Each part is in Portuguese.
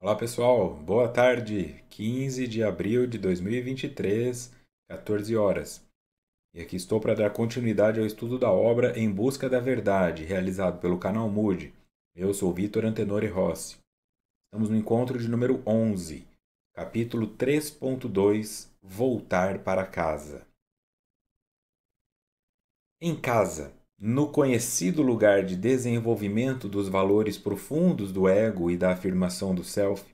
Olá pessoal, boa tarde, 15 de abril de 2023, 14 horas. E aqui estou para dar continuidade ao estudo da obra Em Busca da Verdade, realizado pelo canal Mood. Eu sou Vitor Antenori Rossi. Estamos no encontro de número 11, capítulo 3.2, Voltar para casa. Em casa, no conhecido lugar de desenvolvimento dos valores profundos do ego e da afirmação do self,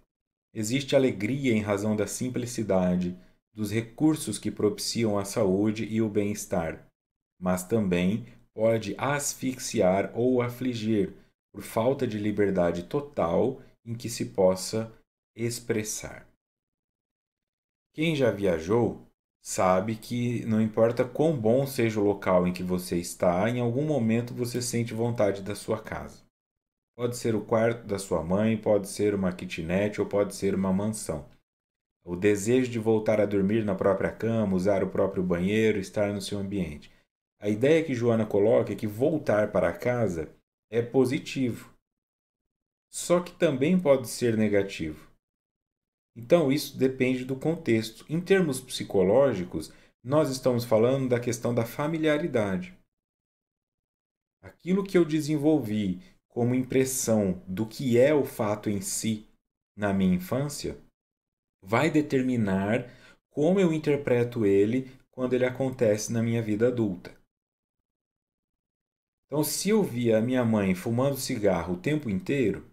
existe alegria em razão da simplicidade, dos recursos que propiciam a saúde e o bem-estar, mas também pode asfixiar ou afligir por falta de liberdade total em que se possa expressar. Quem já viajou sabe que não importa quão bom seja o local em que você está, em algum momento você sente vontade da sua casa. Pode ser o quarto da sua mãe, pode ser uma kitnet ou pode ser uma mansão. O desejo de voltar a dormir na própria cama, usar o próprio banheiro, estar no seu ambiente. A ideia que Joana coloca é que voltar para casa é positivo, só que também pode ser negativo. Então, isso depende do contexto. Em termos psicológicos, nós estamos falando da questão da familiaridade. Aquilo que eu desenvolvi como impressão do que é o fato em si na minha infância vai determinar como eu interpreto ele quando ele acontece na minha vida adulta. Então, se eu via a minha mãe fumando cigarro o tempo inteiro,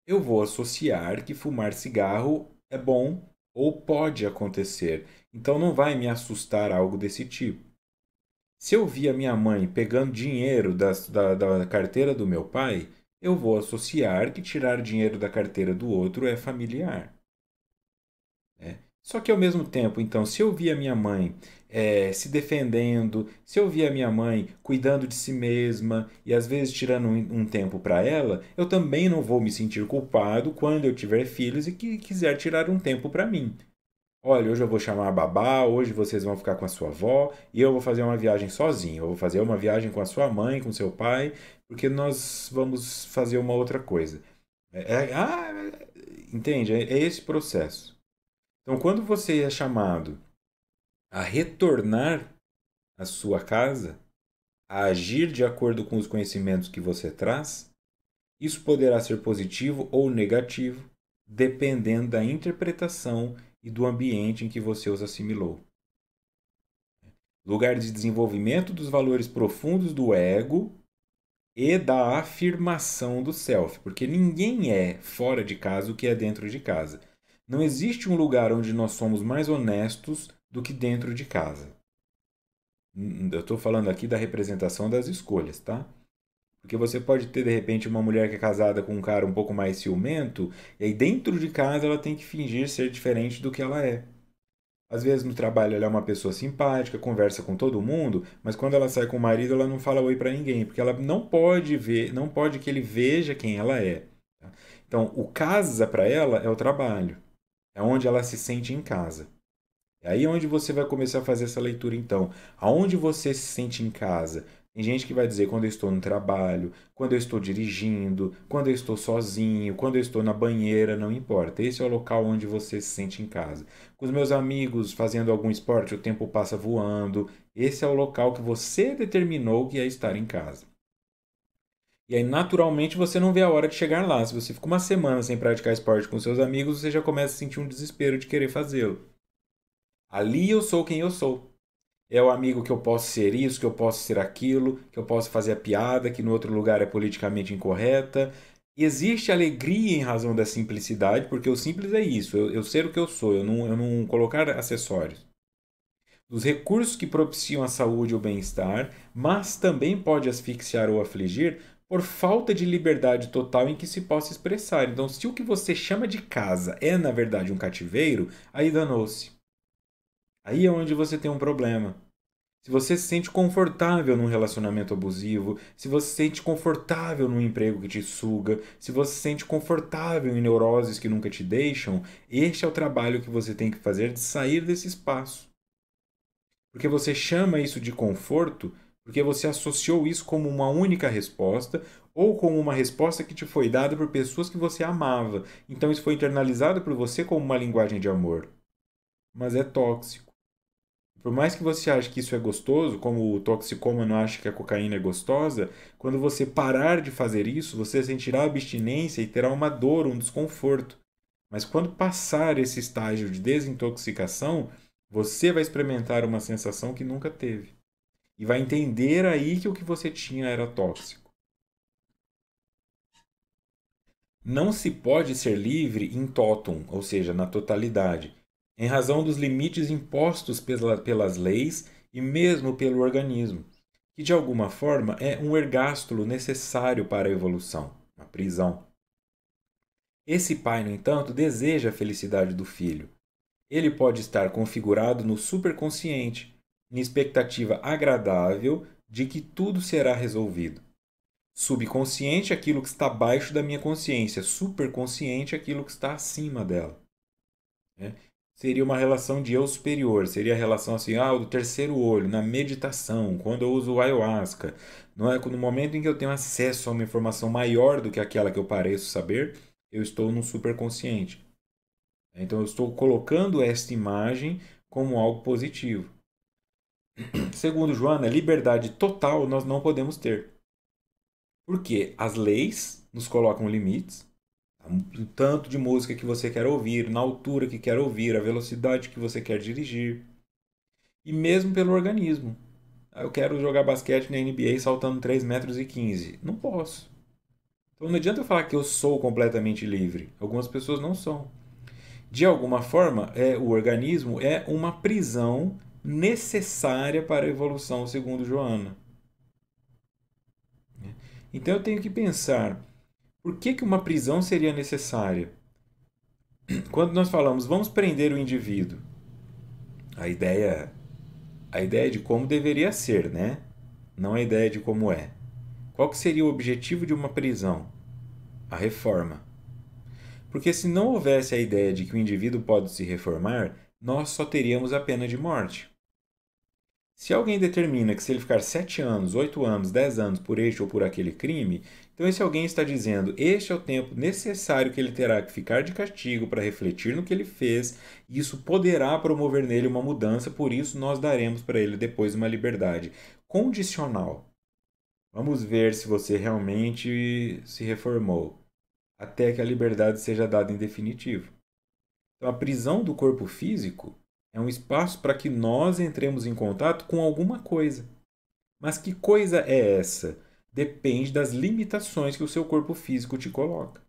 eu vou associar que fumar cigarro é bom ou pode acontecer. Então, não vai me assustar algo desse tipo. Se eu via minha mãe pegando dinheiro da carteira do meu pai, eu vou associar que tirar dinheiro da carteira do outro é familiar. Né? Só que ao mesmo tempo, então, se eu via minha mãe se defendendo, se eu via minha mãe cuidando de si mesma e às vezes tirando um tempo para ela, eu também não vou me sentir culpado quando eu tiver filhos e que quiser tirar um tempo para mim. Olha, hoje eu vou chamar a babá, hoje vocês vão ficar com a sua avó e eu vou fazer uma viagem sozinho. Eu vou fazer uma viagem com a sua mãe, com seu pai, porque nós vamos fazer uma outra coisa. Entende? É esse processo. Então, quando você é chamado a retornar à sua casa, a agir de acordo com os conhecimentos que você traz, isso poderá ser positivo ou negativo, dependendo da interpretação e do ambiente em que você os assimilou. Lugar de desenvolvimento dos valores profundos do ego e da afirmação do self, porque ninguém é fora de casa o que é dentro de casa. Não existe um lugar onde nós somos mais honestos do que dentro de casa. Eu estou falando aqui da representação das escolhas, tá? Porque você pode ter, de repente, uma mulher que é casada com um cara um pouco mais ciumento, e aí dentro de casa ela tem que fingir ser diferente do que ela é. Às vezes no trabalho ela é uma pessoa simpática, conversa com todo mundo, mas quando ela sai com o marido ela não fala oi pra ninguém, porque ela não pode ver, não pode que ele veja quem ela é. Tá? Então, o casa para ela é o trabalho, é onde ela se sente em casa. É aí onde você vai começar a fazer essa leitura então. Aonde você se sente em casa? Tem gente que vai dizer quando eu estou no trabalho, quando eu estou dirigindo, quando eu estou sozinho, quando eu estou na banheira, não importa. Esse é o local onde você se sente em casa. Com os meus amigos fazendo algum esporte, o tempo passa voando. Esse é o local que você determinou que é estar em casa. E aí, naturalmente, você não vê a hora de chegar lá. Se você fica uma semana sem praticar esporte com seus amigos, você já começa a sentir um desespero de querer fazê-lo. Ali eu sou quem eu sou. É o amigo que eu posso ser isso, que eu posso ser aquilo, que eu posso fazer a piada, que no outro lugar é politicamente incorreta. Existe alegria em razão da simplicidade, porque o simples é isso, eu ser o que eu sou, eu não colocar acessórios. Dos recursos que propiciam a saúde e o bem-estar, mas também pode asfixiar ou afligir por falta de liberdade total em que se possa expressar. Então, se o que você chama de casa é, na verdade, um cativeiro, aí danou-se. Aí é onde você tem um problema. Se você se sente confortável num relacionamento abusivo, se você se sente confortável num emprego que te suga, se você se sente confortável em neuroses que nunca te deixam, este é o trabalho que você tem que fazer de sair desse espaço. Porque você chama isso de conforto Porque você associou isso como uma única resposta ou como uma resposta que te foi dada por pessoas que você amava. Então isso foi internalizado por você como uma linguagem de amor. Mas é tóxico. Por mais que você ache que isso é gostoso, como o toxicômano acha que a cocaína é gostosa, quando você parar de fazer isso, você sentirá abstinência e terá uma dor, um desconforto. Mas quando passar esse estágio de desintoxicação, você vai experimentar uma sensação que nunca teve. E vai entender aí que o que você tinha era tóxico. Não se pode ser livre in totum, ou seja, na totalidade, em razão dos limites impostos pelas leis e mesmo pelo organismo, que de alguma forma é um ergástulo necessário para a evolução, a prisão. Esse pai, no entanto, deseja a felicidade do filho. Ele pode estar configurado no superconsciente, em expectativa agradável de que tudo será resolvido. Subconsciente é aquilo que está abaixo da minha consciência, superconsciente é aquilo que está acima dela. Né? Seria uma relação de eu superior, seria a relação assim, do terceiro olho, na meditação, quando eu uso o ayahuasca. Não é? No momento em que eu tenho acesso a uma informação maior do que aquela que eu pareço saber, eu estou no superconsciente. Então eu estou colocando esta imagem como algo positivo. Segundo Joana, liberdade total nós não podemos ter. Porque as leis nos colocam limites, o tanto de música que você quer ouvir, na altura que quer ouvir, a velocidade que você quer dirigir. E mesmo pelo organismo. Eu quero jogar basquete na NBA saltando 3,15 m. Não posso. Então não adianta eu falar que eu sou completamente livre. Algumas pessoas não são. De alguma forma, o organismo é uma prisão necessária para a evolução, segundo Joana. Então eu tenho que pensar, por que uma prisão seria necessária? Quando nós falamos, vamos prender o indivíduo, a ideia, a ideia de como deveria ser, né? Não a ideia de como é. Qual que seria o objetivo de uma prisão? A reforma. Porque se não houvesse a ideia de que o indivíduo pode se reformar, nós só teríamos a pena de morte. Se alguém determina que se ele ficar 7 anos, 8 anos, 10 anos por este ou por aquele crime, então esse alguém está dizendo este é o tempo necessário que ele terá que ficar de castigo para refletir no que ele fez, e isso poderá promover nele uma mudança, por isso nós daremos para ele depois uma liberdade condicional. Vamos ver se você realmente se reformou, até que a liberdade seja dada em definitivo. Então, a prisão do corpo físico é um espaço para que nós entremos em contato com alguma coisa. Mas que coisa é essa? Depende das limitações que o seu corpo físico te coloca.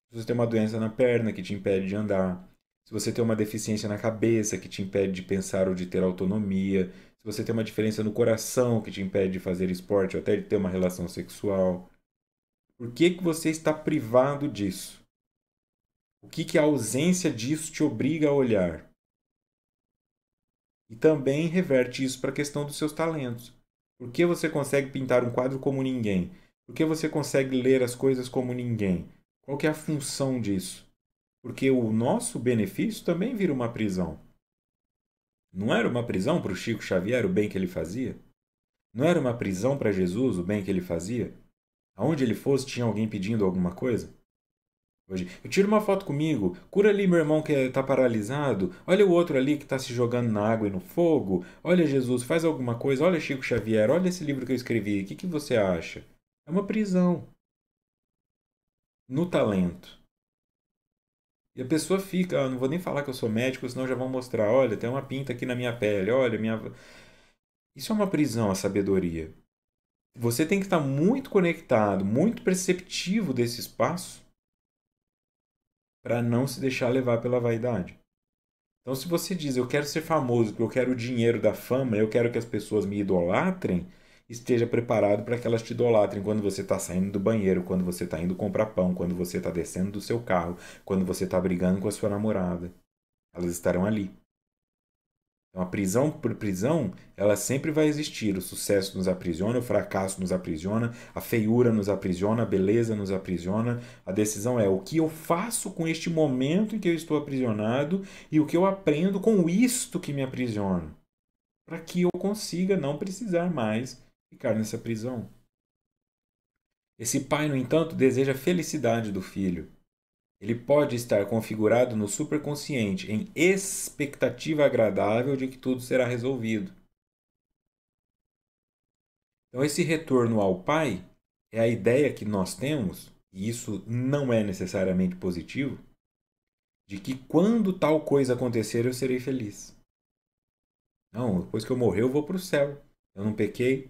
Se você tem uma doença na perna que te impede de andar, se você tem uma deficiência na cabeça que te impede de pensar ou de ter autonomia, se você tem uma diferença no coração que te impede de fazer esporte ou até de ter uma relação sexual, por que você está privado disso? O que a ausência disso te obriga a olhar? E também reverte isso para a questão dos seus talentos. Por que você consegue pintar um quadro como ninguém? Por que você consegue ler as coisas como ninguém? Qual que é a função disso? Porque o nosso benefício também vira uma prisão. Não era uma prisão para o Chico Xavier o bem que ele fazia? Não era uma prisão para Jesus o bem que ele fazia? Aonde ele fosse tinha alguém pedindo alguma coisa? Hoje, eu tiro uma foto comigo, cura ali meu irmão que está paralisado, olha o outro ali que está se jogando na água e no fogo, olha Jesus, faz alguma coisa, olha Chico Xavier, olha esse livro que eu escrevi, o que você acha? É uma prisão no talento. E a pessoa fica, não vou nem falar que eu sou médico, senão já vão mostrar, olha, tem uma pinta aqui na minha pele, olha, minha... Isso é uma prisão, a sabedoria. Você tem que estar muito conectado, muito perceptivo desse espaço para não se deixar levar pela vaidade. Então, se você diz eu quero ser famoso, porque eu quero o dinheiro da fama, eu quero que as pessoas me idolatrem, esteja preparado para que elas te idolatrem quando você está saindo do banheiro, quando você está indo comprar pão, quando você está descendo do seu carro, quando você está brigando com a sua namorada. Elas estarão ali. Então, a prisão por prisão, ela sempre vai existir. O sucesso nos aprisiona, o fracasso nos aprisiona, a feiura nos aprisiona, a beleza nos aprisiona. A decisão é o que eu faço com este momento em que eu estou aprisionado e o que eu aprendo com isto que me aprisiona. para que eu consiga não precisar mais ficar nessa prisão. Esse pai, no entanto, deseja a felicidade do filho. Ele pode estar configurado no superconsciente em expectativa agradável de que tudo será resolvido. Então, esse retorno ao pai é a ideia que nós temos, e isso não é necessariamente positivo, de que quando tal coisa acontecer eu serei feliz. Não, depois que eu morrer eu vou para o céu. Eu não pequei.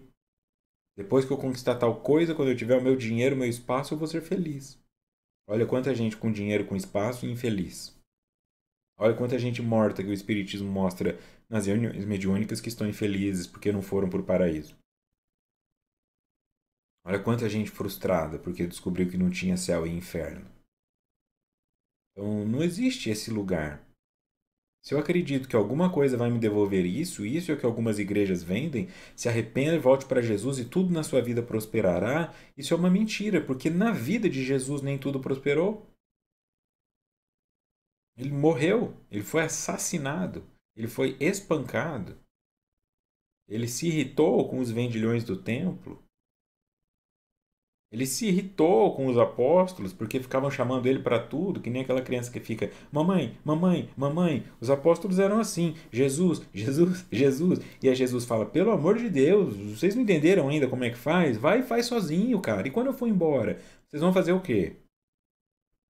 Depois que eu conquistar tal coisa, quando eu tiver o meu dinheiro, o meu espaço, eu vou ser feliz. Olha quanta gente com dinheiro, com espaço e infeliz. Olha quanta gente morta que o Espiritismo mostra nas reuniões mediúnicas que estão infelizes porque não foram para o paraíso. Olha quanta gente frustrada porque descobriu que não tinha céu e inferno. Então não existe esse lugar. Se eu acredito que alguma coisa vai me devolver isso, isso é o que algumas igrejas vendem, se arrependa e volte para Jesus e tudo na sua vida prosperará, isso é uma mentira, porque na vida de Jesus nem tudo prosperou. Ele morreu, ele foi assassinado, ele foi espancado, ele se irritou com os vendilhões do templo, ele se irritou com os apóstolos porque ficavam chamando ele para tudo, que nem aquela criança que fica: mamãe, mamãe, mamãe. Os apóstolos eram assim: Jesus, Jesus, Jesus. E aí Jesus fala: pelo amor de Deus, vocês não entenderam ainda como é que faz? Vai e faz sozinho, cara. E quando eu for embora, vocês vão fazer o quê?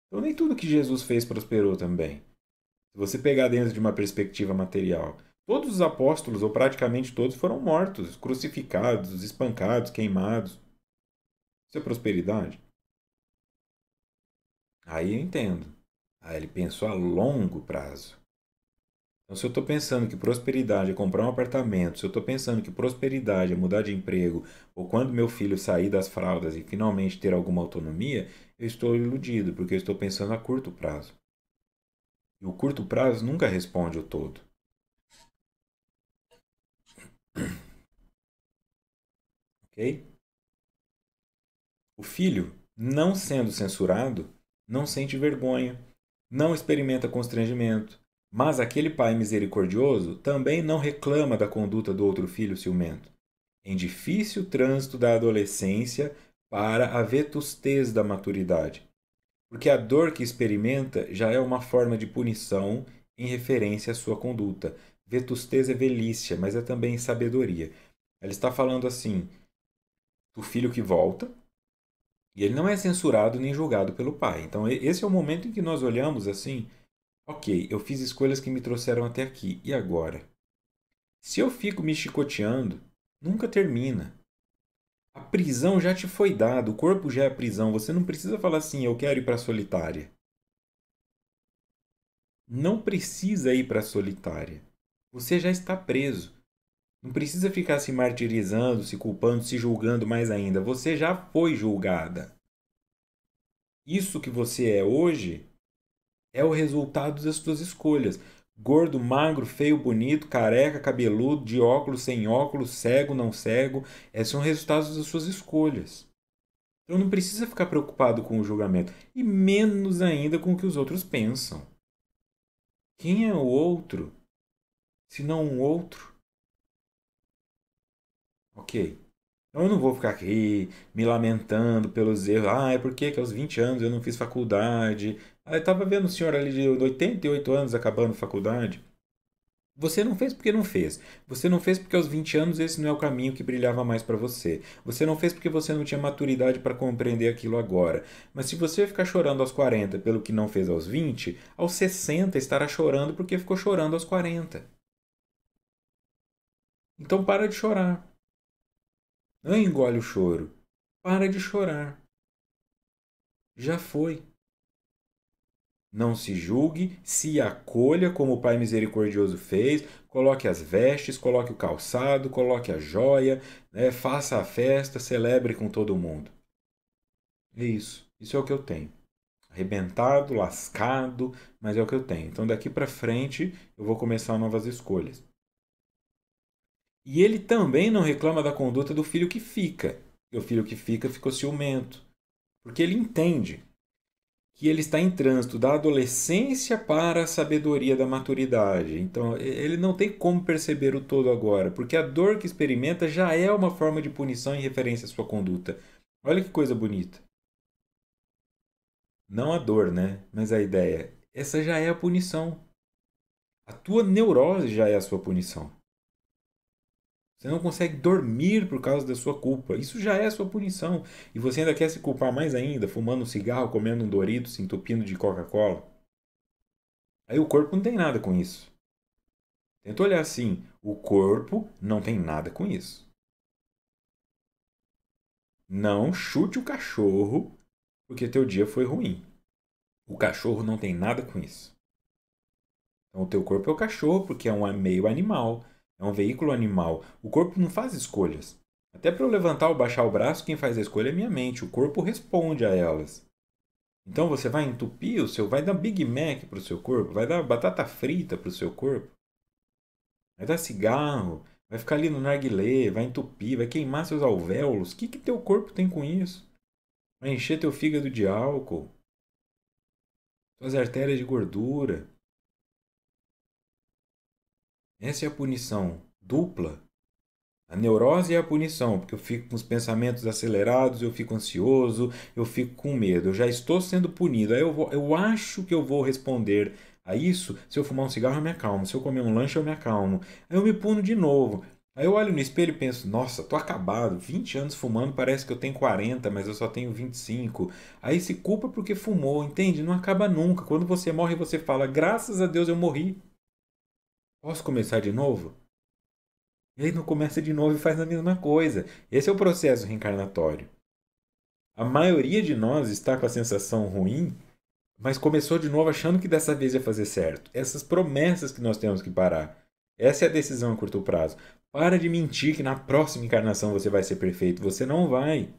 Então nem tudo que Jesus fez prosperou também. Se você pegar dentro de uma perspectiva material, todos os apóstolos, ou praticamente todos, foram mortos, crucificados, espancados, queimados. Isso é prosperidade? Aí eu entendo. Aí ele pensou a longo prazo. Então, se eu estou pensando que prosperidade é comprar um apartamento, se eu estou pensando que prosperidade é mudar de emprego, ou quando meu filho sair das fraldas e finalmente ter alguma autonomia, eu estou iludido, porque eu estou pensando a curto prazo. E o curto prazo nunca responde o todo. Ok? O filho, não sendo censurado, não sente vergonha, não experimenta constrangimento, mas aquele pai misericordioso também não reclama da conduta do outro filho ciumento, em difícil trânsito da adolescência para a vetustez da maturidade, porque a dor que experimenta já é uma forma de punição em referência à sua conduta. Vetustez é velhice, mas é também sabedoria. Ela está falando assim do filho que volta, e ele não é censurado nem julgado pelo pai. Então, esse é o momento em que nós olhamos assim: ok, eu fiz escolhas que me trouxeram até aqui, e agora? Se eu fico me chicoteando, nunca termina. A prisão já te foi dada, o corpo já é a prisão. Você não precisa falar assim: eu quero ir para a solitária. Não precisa ir para a solitária. Você já está preso. Não precisa ficar se martirizando, se culpando, se julgando mais ainda. Você já foi julgada. Isso que você é hoje é o resultado das suas escolhas. Gordo, magro, feio, bonito, careca, cabeludo, de óculos, sem óculos, cego, não cego. Esses são resultados das suas escolhas. Então não precisa ficar preocupado com o julgamento. E menos ainda com o que os outros pensam. Quem é o outro, se não um outro? Ok. Então eu não vou ficar aqui me lamentando pelos erros. Ah, é porque que aos 20 anos eu não fiz faculdade. Ah, eu estava vendo o senhor ali de 88 anos acabando faculdade. Você não fez porque não fez. Você não fez porque aos 20 anos esse não é o caminho que brilhava mais para você. Você não fez porque você não tinha maturidade para compreender aquilo agora. Mas se você ficar chorando aos 40 pelo que não fez aos 20, aos 60 estará chorando porque ficou chorando aos 40. Então para de chorar. Não engole o choro. Para de chorar. Já foi. Não se julgue, se acolha como o Pai Misericordioso fez, coloque as vestes, coloque o calçado, coloque a joia, né? Faça a festa, celebre com todo mundo. É isso. Isso é o que eu tenho. Arrebentado, lascado, mas é o que eu tenho. Então daqui para frente eu vou começar novas escolhas. E ele também não reclama da conduta do filho que fica. E o filho que fica ficou ciumento. Porque ele entende que ele está em trânsito da adolescência para a sabedoria da maturidade. Então, ele não tem como perceber o todo agora, porque a dor que experimenta já é uma forma de punição em referência à sua conduta. Olha que coisa bonita. Não a dor, né? Mas a ideia. Essa já é a punição. A tua neurose já é a sua punição. Você não consegue dormir por causa da sua culpa. Isso já é a sua punição. E você ainda quer se culpar mais ainda, fumando um cigarro, comendo um Dorito, se entupindo de Coca-Cola. Aí o corpo não tem nada com isso. Tenta olhar assim. O corpo não tem nada com isso. Não chute o cachorro porque teu dia foi ruim. O cachorro não tem nada com isso. Então o teu corpo é o cachorro porque é um meio animal. É um veículo animal. O corpo não faz escolhas. Até para eu levantar ou baixar o braço, quem faz a escolha é minha mente. O corpo responde a elas. Então você vai entupir o seu, vai dar Big Mac para o seu corpo, vai dar batata frita para o seu corpo, vai dar cigarro, vai ficar ali no narguilé, vai entupir, vai queimar seus alvéolos. O que que teu corpo tem com isso? Vai encher teu fígado de álcool, suas artérias de gordura. Essa é a punição dupla. A neurose é a punição, porque eu fico com os pensamentos acelerados, eu fico ansioso, eu fico com medo, eu já estou sendo punido. Aí eu acho que eu vou responder a isso. Se eu fumar um cigarro, eu me acalmo. Se eu comer um lanche, eu me acalmo. Aí eu me puno de novo. Aí eu olho no espelho e penso, nossa, tô acabado. 20 anos fumando, parece que eu tenho 40, mas eu só tenho 25. Aí se culpa porque fumou, entende? Não acaba nunca. Quando você morre, você fala, graças a Deus eu morri. Posso começar de novo? E aí não começa de novo e faz a mesma coisa. Esse é o processo reencarnatório. A maioria de nós está com a sensação ruim, mas começou de novo achando que dessa vez ia fazer certo. Essas promessas que nós temos que parar. Essa é a decisão a curto prazo. Para de mentir que na próxima encarnação você vai ser perfeito. Você não vai.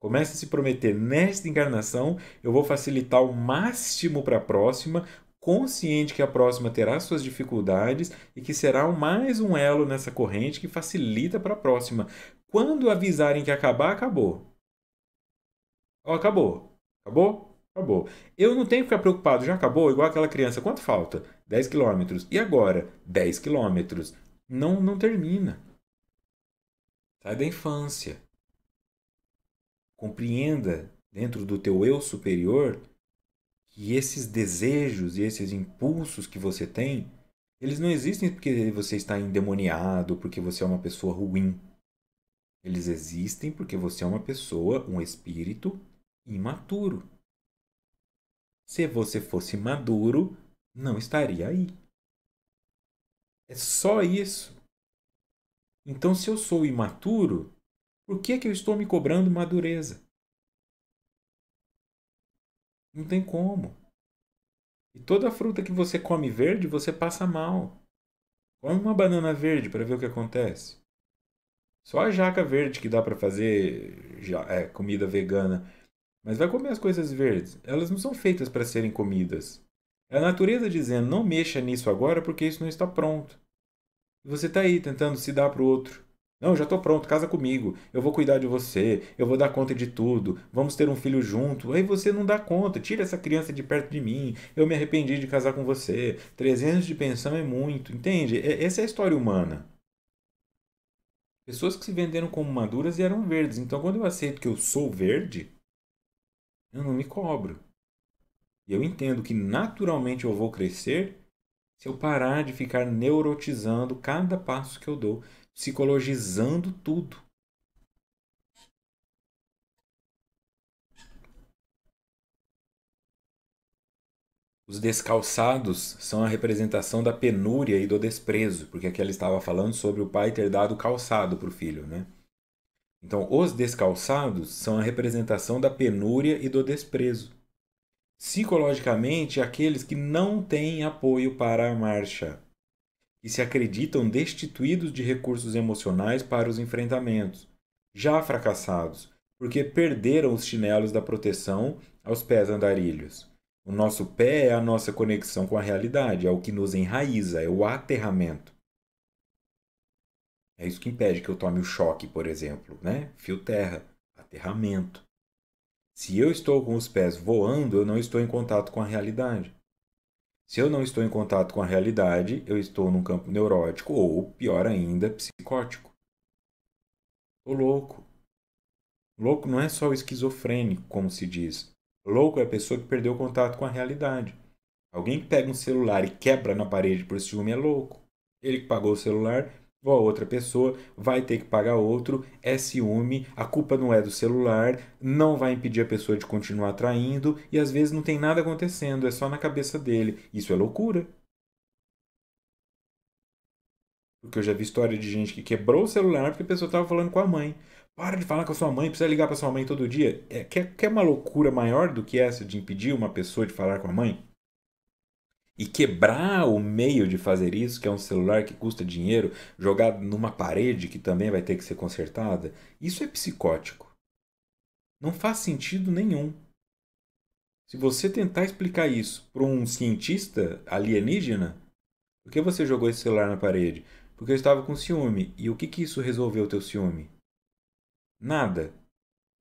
Comece a se prometer, nesta encarnação eu vou facilitar o máximo para a próxima, consciente que a próxima terá suas dificuldades e que será mais um elo nessa corrente que facilita para a próxima. Quando avisarem que acabar, acabou. Ó, acabou. Acabou? Acabou. Eu não tenho que ficar preocupado, já acabou? Igual aquela criança, quanto falta? 10 quilômetros. E agora? 10 quilômetros. Não, não termina. Sai da infância. Compreenda dentro do teu eu superior que esses desejos e esses impulsos que você tem, eles não existem porque você está endemoniado, porque você é uma pessoa ruim. Eles existem porque você é uma pessoa, um espírito imaturo. Se você fosse maduro, não estaria aí. É só isso. Então, se eu sou imaturo, por que que eu estou me cobrando madureza? Não tem como. E toda fruta que você come verde, você passa mal. Come uma banana verde para ver o que acontece. Só a jaca verde que dá para fazer comida vegana. Mas vai comer as coisas verdes. Elas não são feitas para serem comidas. É a natureza dizendo: não mexa nisso agora porque isso não está pronto. E você está aí tentando se dar para o outro. Não, já estou pronto, casa comigo. Eu vou cuidar de você. Eu vou dar conta de tudo. Vamos ter um filho junto. Aí você não dá conta. Tira essa criança de perto de mim. Eu me arrependi de casar com você. 300 de pensão é muito. Entende? Essa é a história humana. Pessoas que se venderam como maduras e eram verdes. Então, quando eu aceito que eu sou verde, eu não me cobro. E eu entendo que naturalmente eu vou crescer se eu parar de ficar neurotizando cada passo que eu dou, psicologizando tudo. Os descalçados são a representação da penúria e do desprezo, porque aqui ela estava falando sobre o pai ter dado calçado para o filho, né? Então, os descalçados são a representação da penúria e do desprezo. Psicologicamente, aqueles que não têm apoio para a marcha, que se acreditam destituídos de recursos emocionais para os enfrentamentos, já fracassados, porque perderam os chinelos da proteção aos pés andarilhos. O nosso pé é a nossa conexão com a realidade, é o que nos enraiza, é o aterramento. É isso que impede que eu tome o choque, por exemplo, né? Fio terra, aterramento. Se eu estou com os pés voando, eu não estou em contato com a realidade. Se eu não estou em contato com a realidade, eu estou num campo neurótico ou, pior ainda, psicótico. Tô louco. Louco não é só o esquizofrênico, como se diz. Louco é a pessoa que perdeu o contato com a realidade. Alguém que pega um celular e quebra na parede por ciúme é louco. Ele que pagou o celular, ou a outra pessoa vai ter que pagar outro, é ciúme, a culpa não é do celular, não vai impedir a pessoa de continuar traindo e às vezes não tem nada acontecendo, é só na cabeça dele. Isso é loucura. Porque eu já vi história de gente que quebrou o celular porque a pessoa estava falando com a mãe. Para de falar com a sua mãe, precisa ligar para sua mãe todo dia. Quer uma loucura maior do que essa de impedir uma pessoa de falar com a mãe? E quebrar o meio de fazer isso, que é um celular que custa dinheiro, jogado numa parede que também vai ter que ser consertada, isso é psicótico. Não faz sentido nenhum. Se você tentar explicar isso para um cientista alienígena, por que você jogou esse celular na parede? Porque eu estava com ciúme. E o que isso resolveu o teu ciúme? Nada.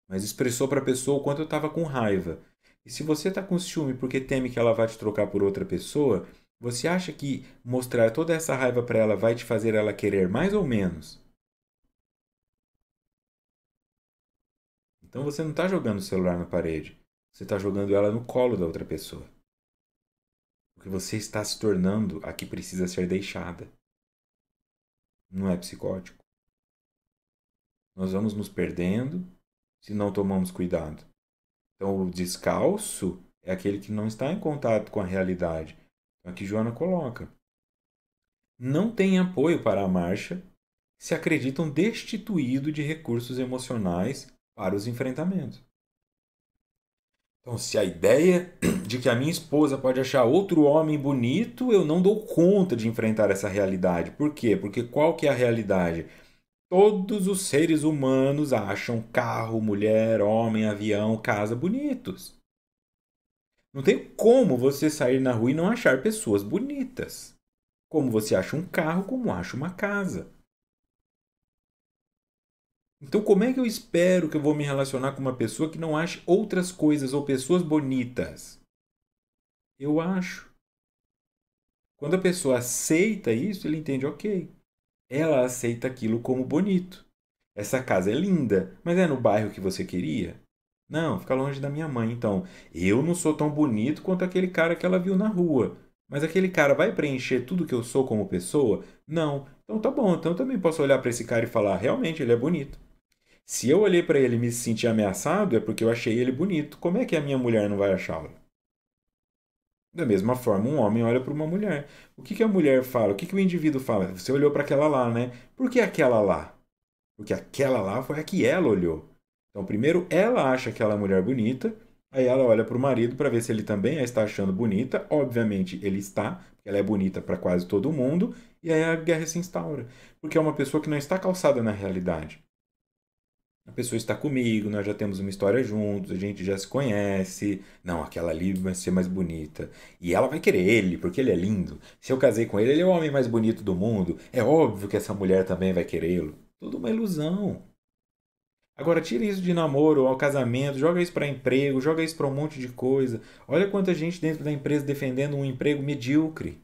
Mas expressou para a pessoa o quanto eu estava com raiva. E se você está com ciúme porque teme que ela vai te trocar por outra pessoa, você acha que mostrar toda essa raiva para ela vai te fazer ela querer mais ou menos? Então você não está jogando o celular na parede. Você está jogando ela no colo da outra pessoa. Porque você está se tornando a que precisa ser deixada. Não é psicótico. Nós vamos nos perdendo se não tomamos cuidado. Então, o descalço é aquele que não está em contato com a realidade. Então, aqui Joana coloca: não tem apoio para a marcha se acreditam destituído de recursos emocionais para os enfrentamentos. Então, se a ideia de que a minha esposa pode achar outro homem bonito, eu não dou conta de enfrentar essa realidade. Por quê? Porque qual que é a realidade? Todos os seres humanos acham carro, mulher, homem, avião, casa bonitos. Não tem como você sair na rua e não achar pessoas bonitas. Como você acha um carro, como acha uma casa. Então, como é que eu espero que eu vou me relacionar com uma pessoa que não ache outras coisas ou pessoas bonitas? Eu acho. Quando a pessoa aceita isso, ele entende, ok. Ela aceita aquilo como bonito. Essa casa é linda, mas é no bairro que você queria? Não, fica longe da minha mãe. Então, eu não sou tão bonito quanto aquele cara que ela viu na rua. Mas aquele cara vai preencher tudo que eu sou como pessoa? Não. Então tá bom, então eu também posso olhar para esse cara e falar, realmente ele é bonito. Se eu olhei para ele e me senti ameaçado, é porque eu achei ele bonito. Como é que a minha mulher não vai achá-lo? Da mesma forma, um homem olha para uma mulher. O que a mulher fala? O que o indivíduo fala? Você olhou para aquela lá, né? Por que aquela lá? Porque aquela lá foi a que ela olhou. Então, primeiro ela acha aquela mulher bonita, aí ela olha para o marido para ver se ele também a está achando bonita. Obviamente, ele está, porque ela é bonita para quase todo mundo, e aí a guerra se instaura. Porque é uma pessoa que não está calçada na realidade. A pessoa está comigo, nós já temos uma história juntos, a gente já se conhece. Não, aquela ali vai ser mais bonita. E ela vai querer ele, porque ele é lindo. Se eu casei com ele, ele é o homem mais bonito do mundo. É óbvio que essa mulher também vai querê-lo. Tudo uma ilusão. Agora tira isso de namoro ao casamento, joga isso para emprego, joga isso para um monte de coisa. Olha quanta gente dentro da empresa defendendo um emprego medíocre.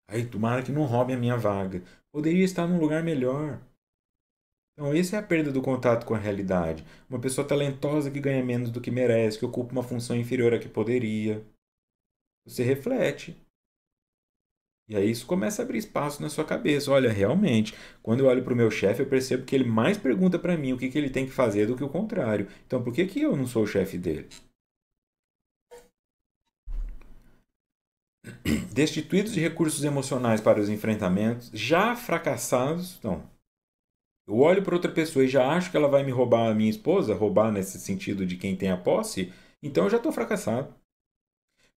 Aí, tomara que não roube a minha vaga. Poderia estar num lugar melhor. Então, essa é a perda do contato com a realidade. Uma pessoa talentosa que ganha menos do que merece, que ocupa uma função inferior à que poderia. Você reflete. E aí isso começa a abrir espaço na sua cabeça. Olha, realmente, quando eu olho para o meu chefe, eu percebo que ele mais pergunta para mim o que ele tem que fazer do que o contrário. Então, por que eu não sou o chefe dele? Destituídos de recursos emocionais para os enfrentamentos, já fracassados. Então, eu olho para outra pessoa e já acho que ela vai me roubar a minha esposa, roubar nesse sentido de quem tem a posse, então eu já estou fracassado.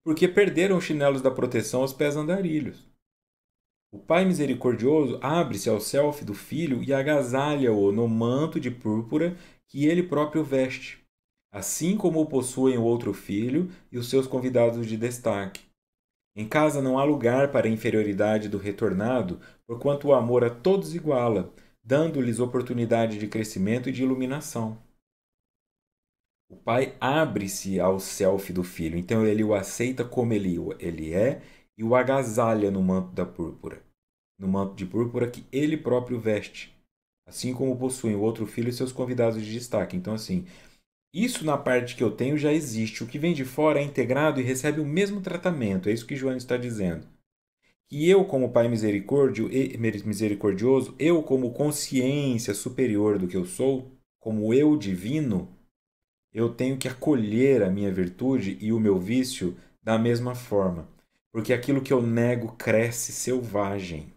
Porque perderam os chinelos da proteção aos pés andarilhos. O Pai misericordioso abre-se ao self do filho e agasalha-o no manto de púrpura que ele próprio veste, assim como o possuem o outro filho e os seus convidados de destaque. Em casa não há lugar para a inferioridade do retornado, porquanto o amor a todos iguala, dando-lhes oportunidade de crescimento e de iluminação. O pai abre-se ao self do filho, então ele o aceita como ele é e o agasalha no manto da púrpura, no manto de púrpura que ele próprio veste, assim como possuem o outro filho e seus convidados de destaque. Então, assim, isso na parte que eu tenho já existe. O que vem de fora é integrado e recebe o mesmo tratamento. É isso que João está dizendo. Que eu, como Pai misericordioso, eu, como consciência superior do que eu sou, como eu divino, eu tenho que acolher a minha virtude e o meu vício da mesma forma. Porque aquilo que eu nego cresce selvagem.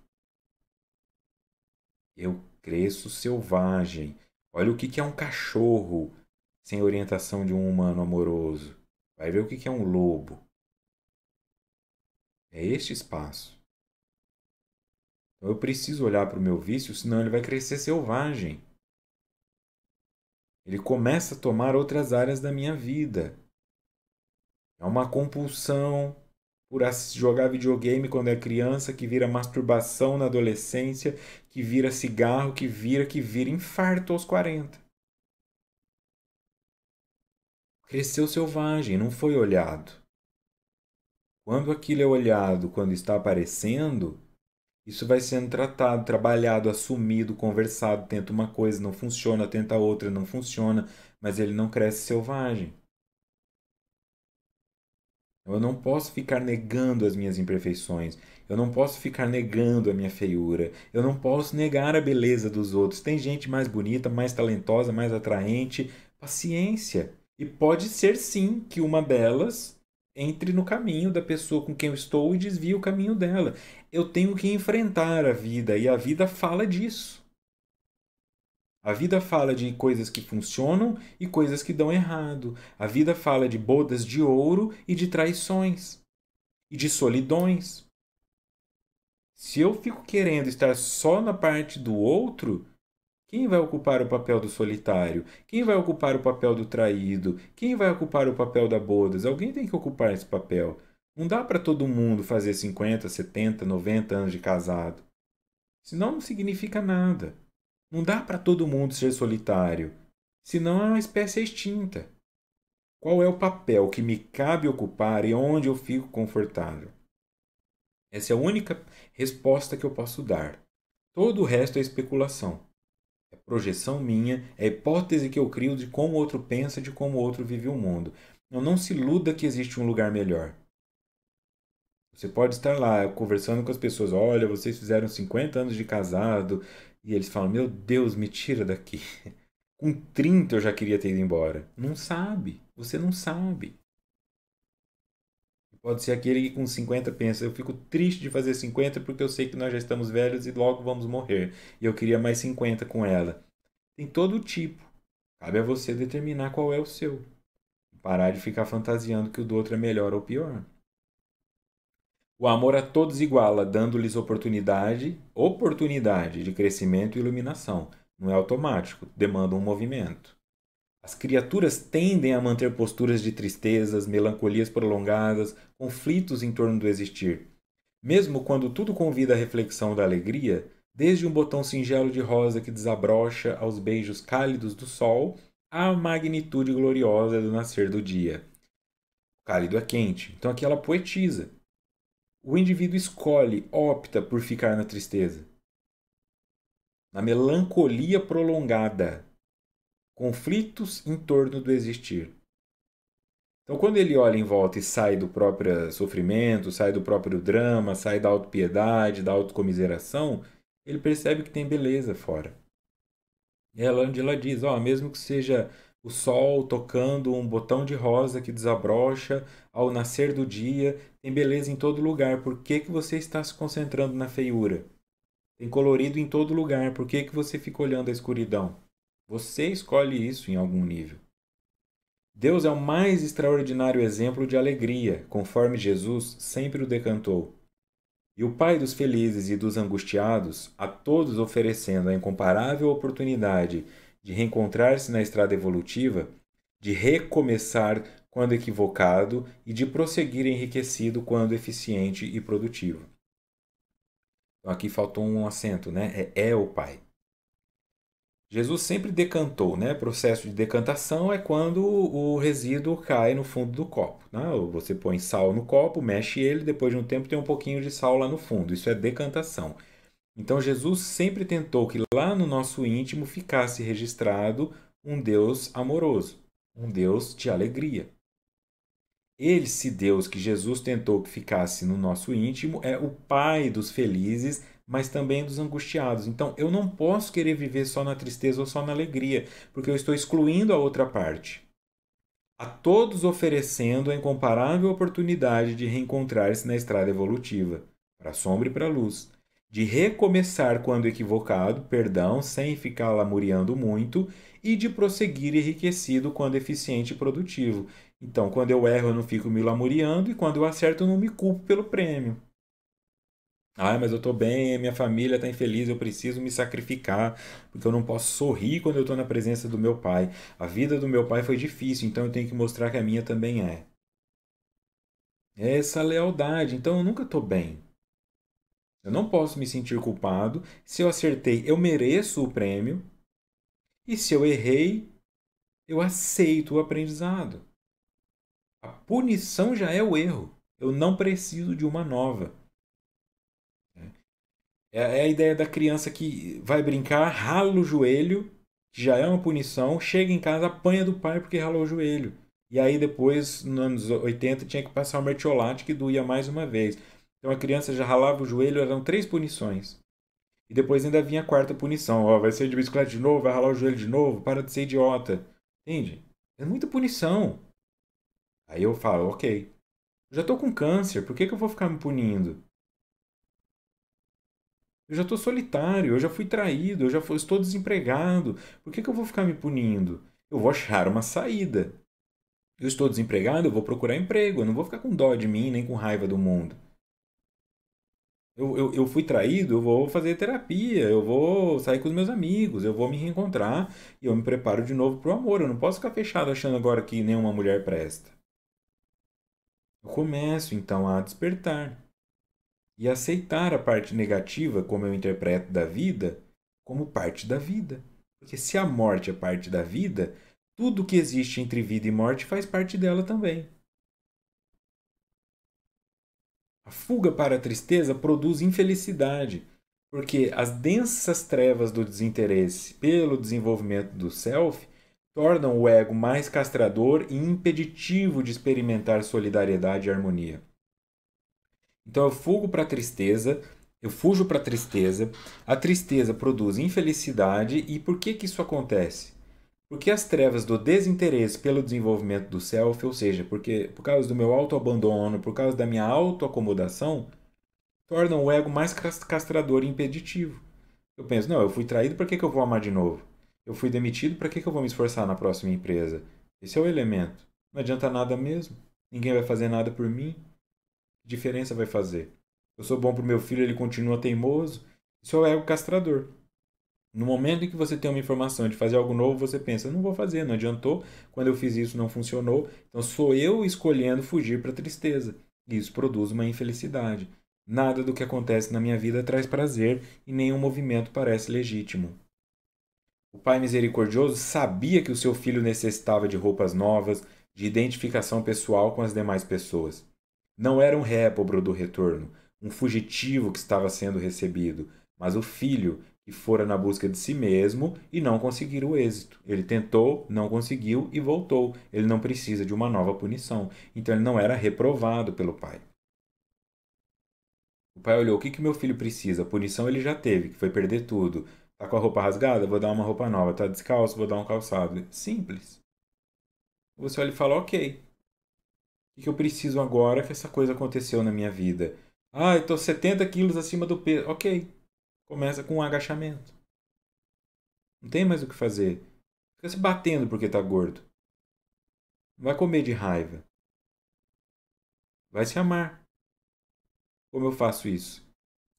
Eu cresço selvagem. Olha o que é um cachorro sem orientação de um humano amoroso. Vai ver o que é um lobo. É este espaço. Então eu preciso olhar para o meu vício, senão ele vai crescer selvagem. Ele começa a tomar outras áreas da minha vida. É uma compulsão por jogar videogame quando é criança, que vira masturbação na adolescência, que vira cigarro, que vira infarto aos 40. Cresceu selvagem, não foi olhado. Quando aquilo é olhado, quando está aparecendo, isso vai sendo tratado, trabalhado, assumido, conversado. Tenta uma coisa, não funciona, tenta outra, não funciona, mas ele não cresce selvagem. Eu não posso ficar negando as minhas imperfeições. Eu não posso ficar negando a minha feiura. Eu não posso negar a beleza dos outros. Tem gente mais bonita, mais talentosa, mais atraente. Paciência. E pode ser sim que uma delas entre no caminho da pessoa com quem eu estou e desvie o caminho dela. Eu tenho que enfrentar a vida e a vida fala disso. A vida fala de coisas que funcionam e coisas que dão errado. A vida fala de bodas de ouro e de traições e de solidões. Se eu fico querendo estar só na parte do outro, quem vai ocupar o papel do solitário? Quem vai ocupar o papel do traído? Quem vai ocupar o papel da bodas? Alguém tem que ocupar esse papel. Não dá para todo mundo fazer 50, 70, 90 anos de casado. Senão não significa nada. Não dá para todo mundo ser solitário. Senão é uma espécie extinta. Qual é o papel que me cabe ocupar e onde eu fico confortável? Essa é a única resposta que eu posso dar. Todo o resto é especulação. É projeção minha, é hipótese que eu crio de como o outro pensa, de como o outro vive o mundo. Não se iluda que existe um lugar melhor. Você pode estar lá conversando com as pessoas. Olha, vocês fizeram 50 anos de casado. E eles falam: Meu Deus, me tira daqui. Com 30 eu já queria ter ido embora. Não sabe. Você não sabe. Pode ser aquele que com 50 pensa: Eu fico triste de fazer 50 porque eu sei que nós já estamos velhos e logo vamos morrer. E eu queria mais 50 com ela. Tem todo tipo. Cabe a você determinar qual é o seu. Parar de ficar fantasiando que o do outro é melhor ou pior. O amor a todos iguala, dando-lhes oportunidade de crescimento e iluminação. Não é automático, demanda um movimento. As criaturas tendem a manter posturas de tristezas, melancolias prolongadas, conflitos em torno do existir. Mesmo quando tudo convida à reflexão da alegria, desde um botão singelo de rosa que desabrocha aos beijos cálidos do sol, à magnitude gloriosa do nascer do dia. O cálido é quente, então aqui ela poetiza. O indivíduo escolhe, opta por ficar na tristeza, na melancolia prolongada, conflitos em torno do existir. Então, quando ele olha em volta e sai do próprio sofrimento, sai do próprio drama, sai da autopiedade, da autocomiseração, ele percebe que tem beleza fora. E é onde ela diz, mesmo que seja o sol tocando um botão de rosa que desabrocha ao nascer do dia, tem beleza em todo lugar. Por que, que você está se concentrando na feiura? Tem colorido em todo lugar. Por que, que você fica olhando a escuridão? Você escolhe isso em algum nível. Deus é o mais extraordinário exemplo de alegria, conforme Jesus sempre o decantou. E o Pai dos felizes e dos angustiados, a todos oferecendo a incomparável oportunidade de reencontrar-se na estrada evolutiva, de recomeçar quando equivocado e de prosseguir enriquecido quando eficiente e produtivo. Então aqui faltou um acento, né? É o Pai. Jesus sempre decantou, né? Processo de decantação é quando o resíduo cai no fundo do copo, né? Você põe sal no copo, mexe ele, depois de um tempo tem um pouquinho de sal lá no fundo. Isso é decantação. Então Jesus sempre tentou que lá no nosso íntimo ficasse registrado um Deus amoroso, um Deus de alegria. Esse Deus que Jesus tentou que ficasse no nosso íntimo é o Pai dos felizes, mas também dos angustiados. Então eu não posso querer viver só na tristeza ou só na alegria, porque eu estou excluindo a outra parte. A todos oferecendo a incomparável oportunidade de reencontrar-se na estrada evolutiva, para a sombra e para a luz, de recomeçar quando equivocado, perdão, sem ficar lamuriando muito, e de prosseguir enriquecido quando eficiente e produtivo. Então, quando eu erro, eu não fico me lamuriando, e quando eu acerto, eu não me culpo pelo prêmio. Ah, mas eu tô bem, minha família tá infeliz, eu preciso me sacrificar, porque eu não posso sorrir quando eu tô na presença do meu pai. A vida do meu pai foi difícil, então eu tenho que mostrar que a minha também é. É essa lealdade, então eu nunca tô bem. Eu não posso me sentir culpado. Se eu acertei, eu mereço o prêmio. E se eu errei, eu aceito o aprendizado. A punição já é o erro. Eu não preciso de uma nova. É a ideia da criança que vai brincar, rala o joelho, que já é uma punição, chega em casa, apanha do pai porque ralou o joelho. E aí depois, nos anos 80, tinha que passar o mertiolate que doía mais uma vez. Então a criança já ralava o joelho, eram três punições. E depois ainda vinha a quarta punição. Ó, vai ser de bicicleta de novo, vai ralar o joelho de novo, para de ser idiota. Entende? É muita punição. Aí eu falo, ok, eu já tô com câncer, por que que eu vou ficar me punindo? Eu já estou solitário, eu já fui traído, estou desempregado. Por que que eu vou ficar me punindo? Eu vou achar uma saída. Eu estou desempregado, eu vou procurar emprego. Eu não vou ficar com dó de mim, nem com raiva do mundo. Eu fui traído, eu vou fazer terapia, eu vou sair com os meus amigos, eu vou me reencontrar e eu me preparo de novo para o amor. Eu não posso ficar fechado achando agora que nenhuma mulher presta. Eu começo então a despertar e aceitar a parte negativa, como eu interpreto da vida, como parte da vida. Porque se a morte é parte da vida, tudo que existe entre vida e morte faz parte dela também. A fuga para a tristeza produz infelicidade, porque as densas trevas do desinteresse pelo desenvolvimento do self tornam o ego mais castrador e impeditivo de experimentar solidariedade e harmonia. Então eu fujo para a tristeza produz infelicidade e por que que isso acontece? Porque as trevas do desinteresse pelo desenvolvimento do self, ou seja, porque por causa do meu autoabandono, por causa da minha autoacomodação, tornam o ego mais castrador e impeditivo. Eu penso, não, eu fui traído, para que que eu vou amar de novo? Eu fui demitido, para que que eu vou me esforçar na próxima empresa? Esse é o elemento. Não adianta nada mesmo. Ninguém vai fazer nada por mim. Que diferença vai fazer? Eu sou bom pro meu filho, ele continua teimoso. Isso é o ego castrador. No momento em que você tem uma informação de fazer algo novo, você pensa, não vou fazer, não adiantou. Quando eu fiz isso, não funcionou. Então sou eu escolhendo fugir para a tristeza. E isso produz uma infelicidade. Nada do que acontece na minha vida traz prazer e nenhum movimento parece legítimo. O Pai Misericordioso sabia que o seu filho necessitava de roupas novas, de identificação pessoal com as demais pessoas. Não era um réprobo do retorno, um fugitivo que estava sendo recebido, mas o filho que fora na busca de si mesmo e não conseguir o êxito. Ele tentou, não conseguiu e voltou. Ele não precisa de uma nova punição. Então ele não era reprovado pelo pai. O pai olhou: o que que meu filho precisa? A punição ele já teve, que foi perder tudo. Tá com a roupa rasgada? Vou dar uma roupa nova. Tá descalço? Vou dar um calçado. Simples. Você olha e fala: ok, o que eu preciso agora que essa coisa aconteceu na minha vida? Ah, eu tô 70 quilos acima do peso. Ok, começa com um agachamento. Não tem mais o que fazer. Fica se batendo porque tá gordo. Não vai comer de raiva. Vai se amar. Como eu faço isso?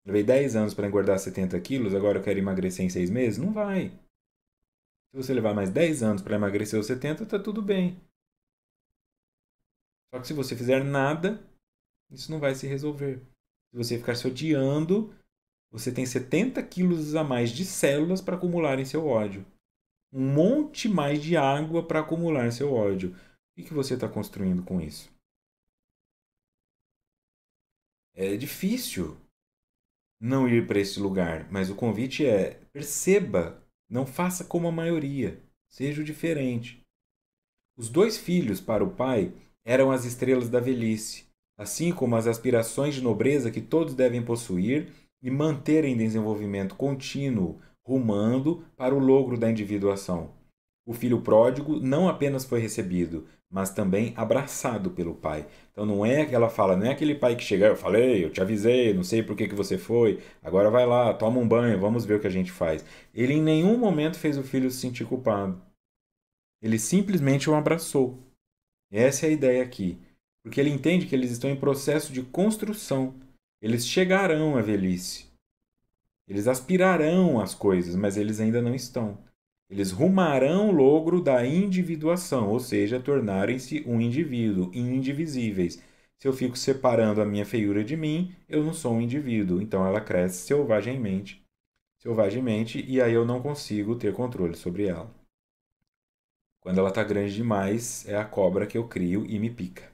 Levei 10 anos para engordar 70 quilos, agora eu quero emagrecer em 6 meses? Não vai. Se você levar mais 10 anos para emagrecer os 70, tá tudo bem. Só que se você fizer nada, isso não vai se resolver. Se você ficar se odiando, você tem 70 quilos a mais de células para acumular em seu ódio. um monte mais de água para acumular seu ódio. O que você está construindo com isso? É difícil não ir para esse lugar, mas o convite é: perceba, não faça como a maioria, seja o diferente. Os dois filhos, para o pai, eram as estrelas da velhice, assim como as aspirações de nobreza que todos devem possuir e manter em desenvolvimento contínuo, rumando para o logro da individuação. O filho pródigo não apenas foi recebido, mas também abraçado pelo pai. Então não é aquela fala, não é aquele pai que chega, eu falei, eu te avisei, não sei por que você foi, agora vai lá, toma um banho, vamos ver o que a gente faz. Ele em nenhum momento fez o filho se sentir culpado. Ele simplesmente o abraçou. Essa é a ideia aqui. Porque ele entende que eles estão em processo de construção. Eles chegarão à velhice. Eles aspirarão às coisas, mas eles ainda não estão. Eles rumarão o logro da individuação, ou seja, tornarem-se um indivíduo, indivisíveis. Se eu fico separando a minha feiura de mim, eu não sou um indivíduo. Então ela cresce selvagemente, e aí eu não consigo ter controle sobre ela. Quando ela está grande demais, é a cobra que eu crio e me pica.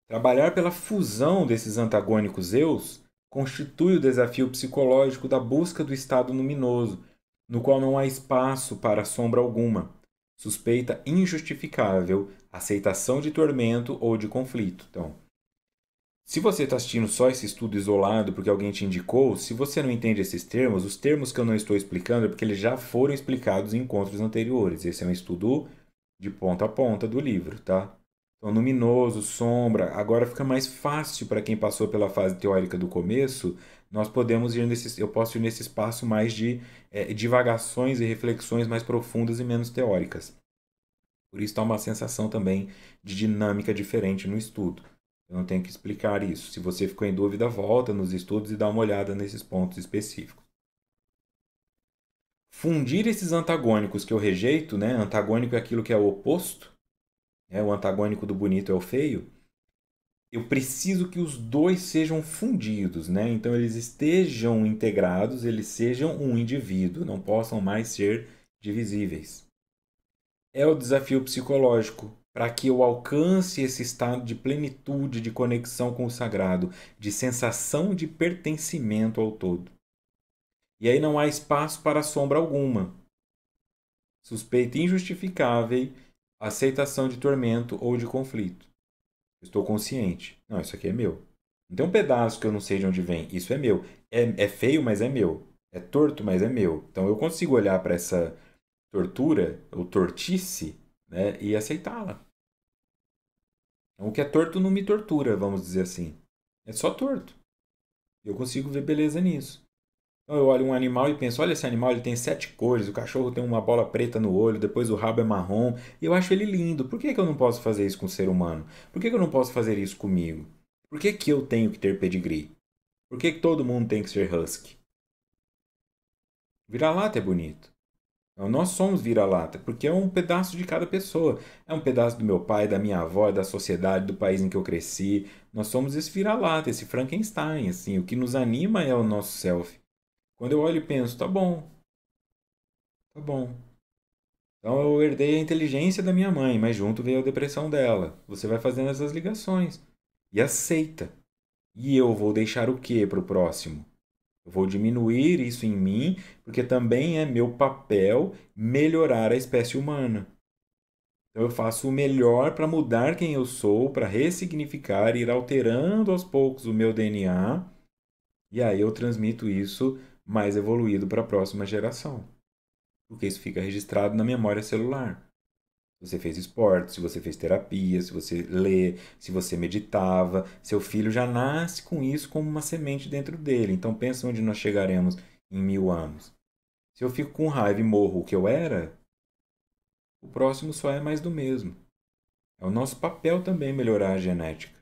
Trabalhar pela fusão desses antagônicos eus constitui o desafio psicológico da busca do estado luminoso, no qual não há espaço para sombra alguma, suspeita injustificável, aceitação de tormento ou de conflito. Então, se você está assistindo só esse estudo isolado porque alguém te indicou, se você não entende esses termos, os termos que eu não estou explicando é porque eles já foram explicados em encontros anteriores. Esse é um estudo de ponta a ponta do livro, tá? Então, luminoso, sombra, agora fica mais fácil para quem passou pela fase teórica do começo. Nós podemos ir eu posso ir nesse espaço mais de divagações e reflexões mais profundas e menos teóricas. Por isso, há uma sensação também de dinâmica diferente no estudo. Eu não tenho que explicar isso. Se você ficou em dúvida, volta nos estudos e dá uma olhada nesses pontos específicos. Fundir esses antagônicos que eu rejeito, né? Antagônico é aquilo que é o oposto, o antagônico do bonito é o feio. Eu preciso que os dois sejam fundidos, né? Então eles estejam integrados, eles sejam um indivíduo, não possam mais ser divisíveis. É o desafio psicológico para que eu alcance esse estado de plenitude, de conexão com o sagrado, de sensação de pertencimento ao todo. E aí não há espaço para sombra alguma. Suspeita injustificável, aceitação de tormento ou de conflito. Estou consciente. Não, isso aqui é meu. Não tem um pedaço que eu não sei de onde vem. Isso é meu. É feio, mas é meu. É torto, mas é meu. Então eu consigo olhar para essa tortura, ou tortice, né, e aceitá-la. Então, o que é torto não me tortura, vamos dizer assim. É só torto. Eu consigo ver beleza nisso. Então, eu olho um animal e penso, olha esse animal, ele tem 7 cores, o cachorro tem uma bola preta no olho, depois o rabo é marrom, e eu acho ele lindo. Por que que eu não posso fazer isso com o ser humano? Por que que eu não posso fazer isso comigo? Por que que eu tenho que ter pedigree? Por que que todo mundo tem que ser husky? Vira-lata é bonito. Então, nós somos vira-lata, porque é um pedaço de cada pessoa. É um pedaço do meu pai, da minha avó, da sociedade, do país em que eu cresci. Nós somos esse vira-lata, esse Frankenstein, assim. O que nos anima é o nosso self. Quando eu olho e penso, tá bom, tá bom. Então eu herdei a inteligência da minha mãe, mas junto veio a depressão dela. Você vai fazendo essas ligações e aceita. E eu vou deixar o que para o próximo? Eu vou diminuir isso em mim, porque também é meu papel melhorar a espécie humana. Então eu faço o melhor para mudar quem eu sou, para ressignificar, ir alterando aos poucos o meu DNA, e aí eu transmito isso mais evoluído para a próxima geração. Porque isso fica registrado na memória celular. Se você fez esporte, se você fez terapia, se você lê, se você meditava, seu filho já nasce com isso como uma semente dentro dele. Então pensa onde nós chegaremos em 1000 anos. Se eu fico com raiva e morro o que eu era, o próximo só é mais do mesmo. É o nosso papel também melhorar a genética.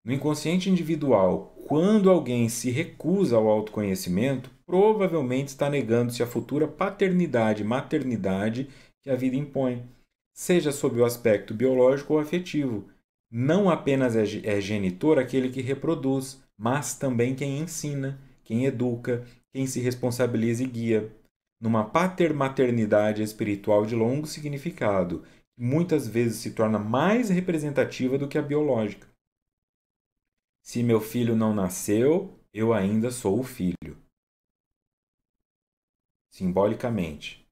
No inconsciente individual, quando alguém se recusa ao autoconhecimento, provavelmente está negando-se a futura paternidade e maternidade que a vida impõe, seja sob o aspecto biológico ou afetivo. Não apenas é genitor aquele que reproduz, mas também quem ensina, quem educa, quem se responsabiliza e guia, numa patermaternidade espiritual de longo significado, que muitas vezes se torna mais representativa do que a biológica. Se meu filho não nasceu, eu ainda sou o filho, simbolicamente.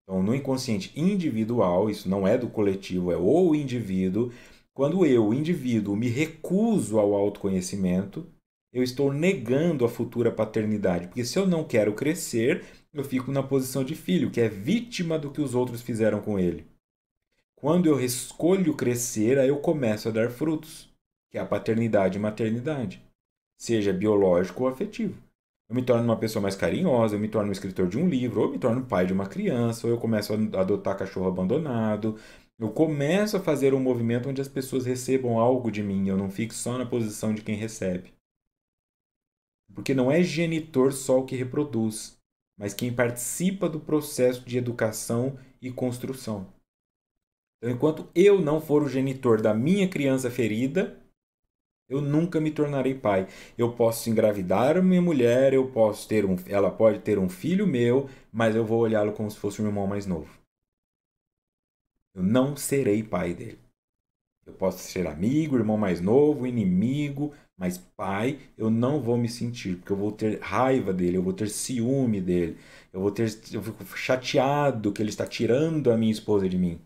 Então, no inconsciente individual, isso não é do coletivo, é o indivíduo. Quando eu, o indivíduo, me recuso ao autoconhecimento, eu estou negando a futura paternidade. Porque se eu não quero crescer, eu fico na posição de filho, que é vítima do que os outros fizeram com ele. Quando eu escolho crescer, aí eu começo a dar frutos, que é a paternidade e maternidade, seja biológico ou afetivo. Eu me torno uma pessoa mais carinhosa, eu me torno um escritor de um livro, ou eu me torno pai de uma criança, ou eu começo a adotar cachorro abandonado. Eu começo a fazer um movimento onde as pessoas recebam algo de mim, eu não fico só na posição de quem recebe. Porque não é genitor só o que reproduz, mas quem participa do processo de educação e construção. Então, enquanto eu não for o genitor da minha criança ferida, eu nunca me tornarei pai. Eu posso engravidar minha mulher, ela pode ter um filho meu, mas eu vou olhá-lo como se fosse um irmão mais novo. Eu não serei pai dele. Eu posso ser amigo, irmão mais novo, inimigo, mas pai eu não vou me sentir, porque eu vou ter raiva dele, eu vou ter ciúme dele, eu fico chateado que ele está tirando a minha esposa de mim.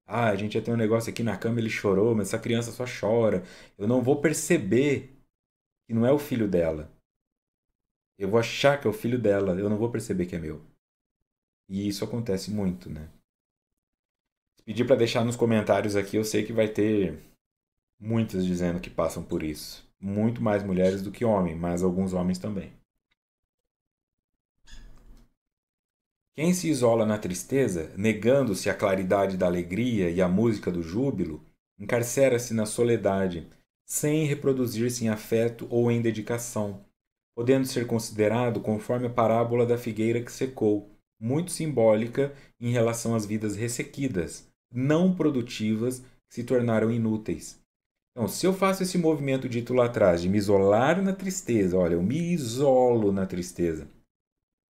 Ah, a gente ia ter um negócio aqui na cama, ele chorou, mas essa criança só chora. Eu não vou perceber que não é o filho dela. Eu vou achar que é o filho dela, eu não vou perceber que é meu. E isso acontece muito, né? Se pedir para deixar nos comentários aqui, eu sei que vai ter muitas dizendo que passam por isso. Muito mais mulheres do que homens, mas alguns homens também. Quem se isola na tristeza, negando-se a claridade da alegria e a música do júbilo, encarcera-se na soledade, sem reproduzir-se em afeto ou em dedicação, podendo ser considerado conforme a parábola da figueira que secou, muito simbólica em relação às vidas ressequidas, não produtivas, que se tornaram inúteis. Então, se eu faço esse movimento dito lá atrás, de me isolar na tristeza, olha, eu me isolo na tristeza.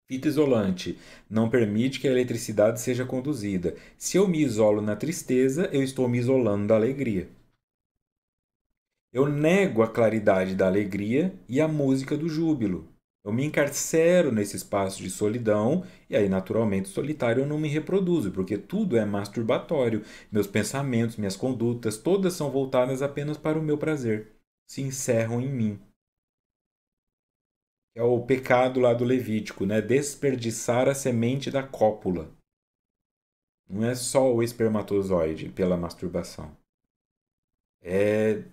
Fita isolante não permite que a eletricidade seja conduzida. Se eu me isolo na tristeza, eu estou me isolando da alegria. Eu nego a claridade da alegria e a música do júbilo. Eu me encarcero nesse espaço de solidão e aí, naturalmente, solitário eu não me reproduzo, porque tudo é masturbatório. Meus pensamentos, minhas condutas, todas são voltadas apenas para o meu prazer. Se encerram em mim. É o pecado lá do Levítico, né? Desperdiçar a semente da cópula. Não é só o espermatozoide pela masturbação. É,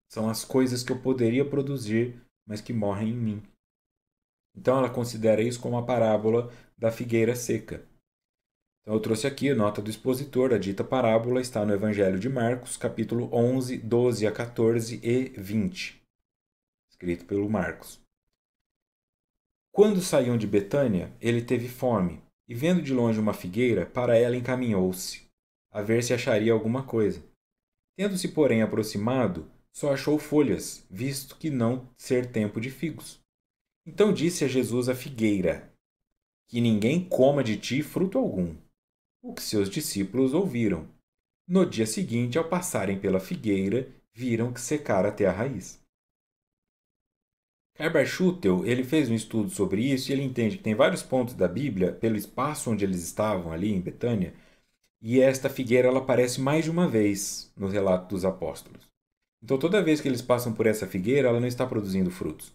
são as coisas que eu poderia produzir, mas que morrem em mim. Então ela considera isso como a parábola da figueira seca. Então eu trouxe aqui a nota do expositor, a dita parábola está no Evangelho de Marcos, capítulo 11, 12 a 14 e 20, escrito pelo Marcos. Quando saíam de Betânia, ele teve fome, e vendo de longe uma figueira, para ela encaminhou-se, a ver se acharia alguma coisa. Tendo-se, porém, aproximado, só achou folhas, visto que não ser tempo de figos. Então disse a Jesus a figueira: Que ninguém coma de ti fruto algum. O que seus discípulos ouviram. No dia seguinte, ao passarem pela figueira, viram que secara até a raiz. Herbert Schutel, ele fez um estudo sobre isso e ele entende que tem vários pontos da Bíblia, pelo espaço onde eles estavam ali em Betânia, e esta figueira ela aparece mais de uma vez no relato dos apóstolos. Então toda vez que eles passam por essa figueira, ela não está produzindo frutos.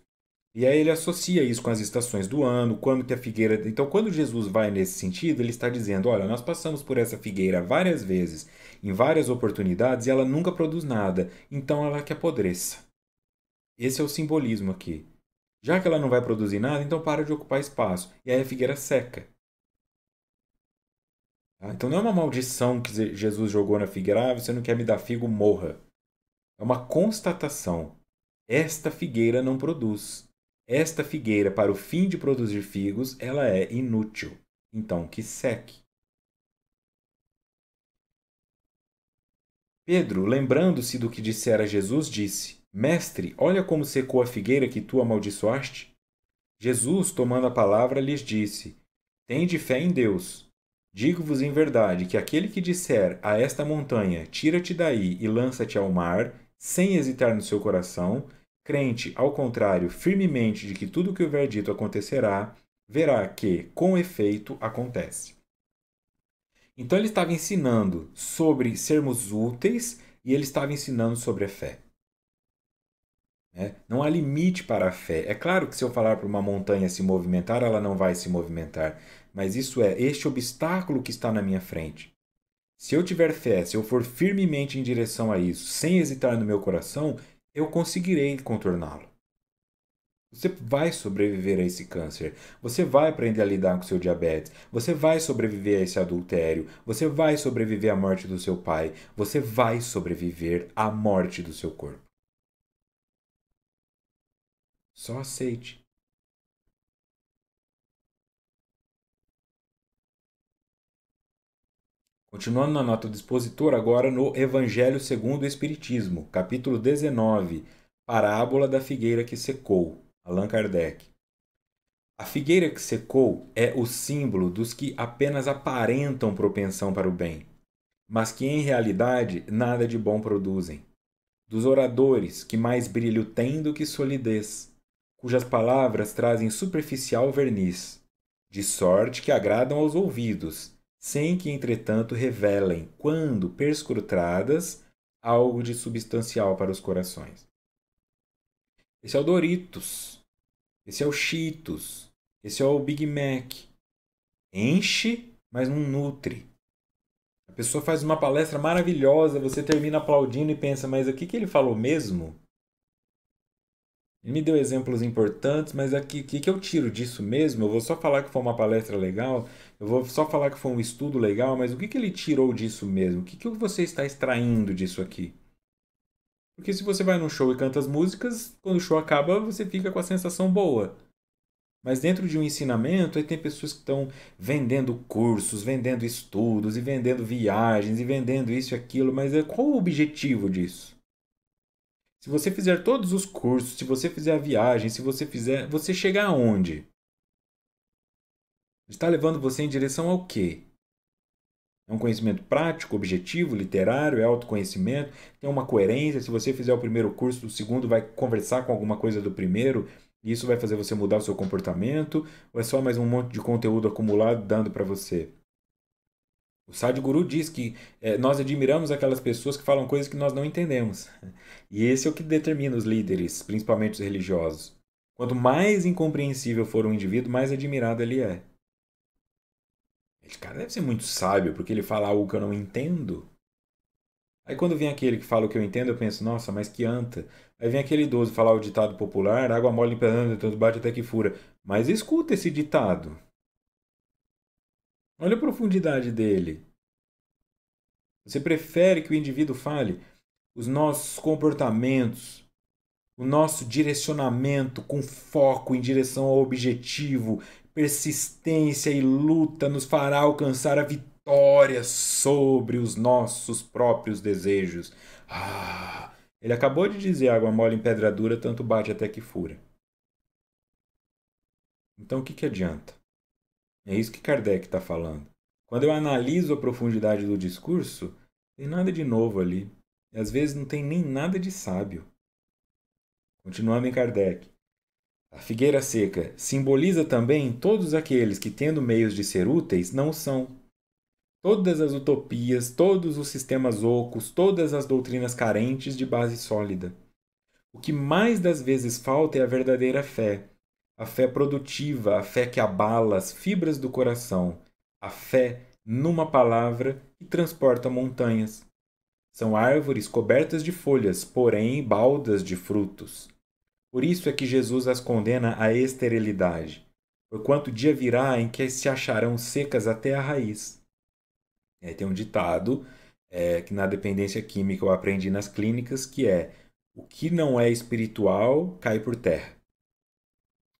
E aí ele associa isso com as estações do ano, quando que a figueira... Então quando Jesus vai nesse sentido, ele está dizendo, olha, nós passamos por essa figueira várias vezes, em várias oportunidades, e ela nunca produz nada, então ela que apodreça. Esse é o simbolismo aqui. Já que ela não vai produzir nada, então para de ocupar espaço. E aí a figueira seca. Tá? Então não é uma maldição que Jesus jogou na figueira, ah, você não quer me dar figo, morra. É uma constatação. Esta figueira não produz. Esta figueira, para o fim de produzir figos, ela é inútil. Então que seque. Pedro, lembrando-se do que dissera Jesus, disse: Mestre, olha como secou a figueira que tu amaldiçoaste. Jesus, tomando a palavra, lhes disse: Tende fé em Deus. Digo-vos em verdade que aquele que disser a esta montanha: Tira-te daí e lança-te ao mar, sem hesitar no seu coração, crente, ao contrário, firmemente de que tudo o que houver dito acontecerá, verá que, com efeito, acontece. Então ele estava ensinando sobre sermos úteis e ele estava ensinando sobre a fé. Não há limite para a fé. É claro que se eu falar para uma montanha se movimentar, ela não vai se movimentar. Mas isso é este obstáculo que está na minha frente. Se eu tiver fé, se eu for firmemente em direção a isso, sem hesitar no meu coração, eu conseguirei contorná-lo. Você vai sobreviver a esse câncer. Você vai aprender a lidar com o seu diabetes. Você vai sobreviver a esse adultério. Você vai sobreviver à morte do seu pai. Você vai sobreviver à morte do seu corpo. Só aceite. Continuando na nota do expositor, agora no Evangelho segundo o Espiritismo, capítulo 19, Parábola da figueira que secou, Allan Kardec. A figueira que secou é o símbolo dos que apenas aparentam propensão para o bem, mas que em realidade nada de bom produzem. Dos oradores que mais brilho têm do que solidez, cujas palavras trazem superficial verniz, de sorte que agradam aos ouvidos, sem que entretanto revelem, quando perscrutadas, algo de substancial para os corações. Esse é o Doritos, esse é o Cheetos, esse é o Big Mac. Enche, mas não nutre. A pessoa faz uma palestra maravilhosa, você termina aplaudindo e pensa, mas o que ele falou mesmo? Ele me deu exemplos importantes, mas o que eu tiro disso mesmo? Eu vou só falar que foi uma palestra legal, eu vou só falar que foi um estudo legal, mas o que ele tirou disso mesmo? O que você está extraindo disso aqui? Porque se você vai num show e canta as músicas, quando o show acaba, você fica com a sensação boa. Mas dentro de um ensinamento, aí tem pessoas que estão vendendo cursos, vendendo estudos, e vendendo viagens, e vendendo isso e aquilo, mas qual o objetivo disso? Se você fizer todos os cursos, se você fizer a viagem, se você fizer, você chega aonde? Está levando você em direção ao quê? É um conhecimento prático, objetivo, literário, é autoconhecimento, tem uma coerência. Se você fizer o primeiro curso, o segundo vai conversar com alguma coisa do primeiro, e isso vai fazer você mudar o seu comportamento, ou é só mais um monte de conteúdo acumulado dando para você? O Sadhguru diz que nós admiramos aquelas pessoas que falam coisas que nós não entendemos. E esse é o que determina os líderes, principalmente os religiosos. Quanto mais incompreensível for um indivíduo, mais admirado ele é. Esse cara deve ser muito sábio, porque ele fala algo que eu não entendo. Aí quando vem aquele que fala o que eu entendo, eu penso, nossa, mas que anta. Aí vem aquele idoso falar o ditado popular, água mole em pedra, tanto bate até que fura. Mas escuta esse ditado. Olha a profundidade dele. Você prefere que o indivíduo fale os nossos comportamentos, o nosso direcionamento com foco em direção ao objetivo, persistência e luta nos fará alcançar a vitória sobre os nossos próprios desejos. Ele acabou de dizer: água mole em pedra dura, tanto bate até que fura. Então o que adianta? É isso que Kardec está falando. Quando eu analiso a profundidade do discurso, tem nada de novo ali. E às vezes não tem nem nada de sábio. Continuando em Kardec. A figueira seca simboliza também todos aqueles que, tendo meios de ser úteis, não são. Todas as utopias, todos os sistemas ocos, todas as doutrinas carentes de base sólida. O que mais das vezes falta é a verdadeira fé. A fé produtiva, a fé que abala as fibras do coração. A fé, numa palavra, que transporta montanhas. São árvores cobertas de folhas, porém baldas de frutos. Por isso é que Jesus as condena à esterilidade, porquanto dia virá em que se acharão secas até a raiz. Tem um ditado que na dependência química eu aprendi nas clínicas, que é: o que não é espiritual cai por terra.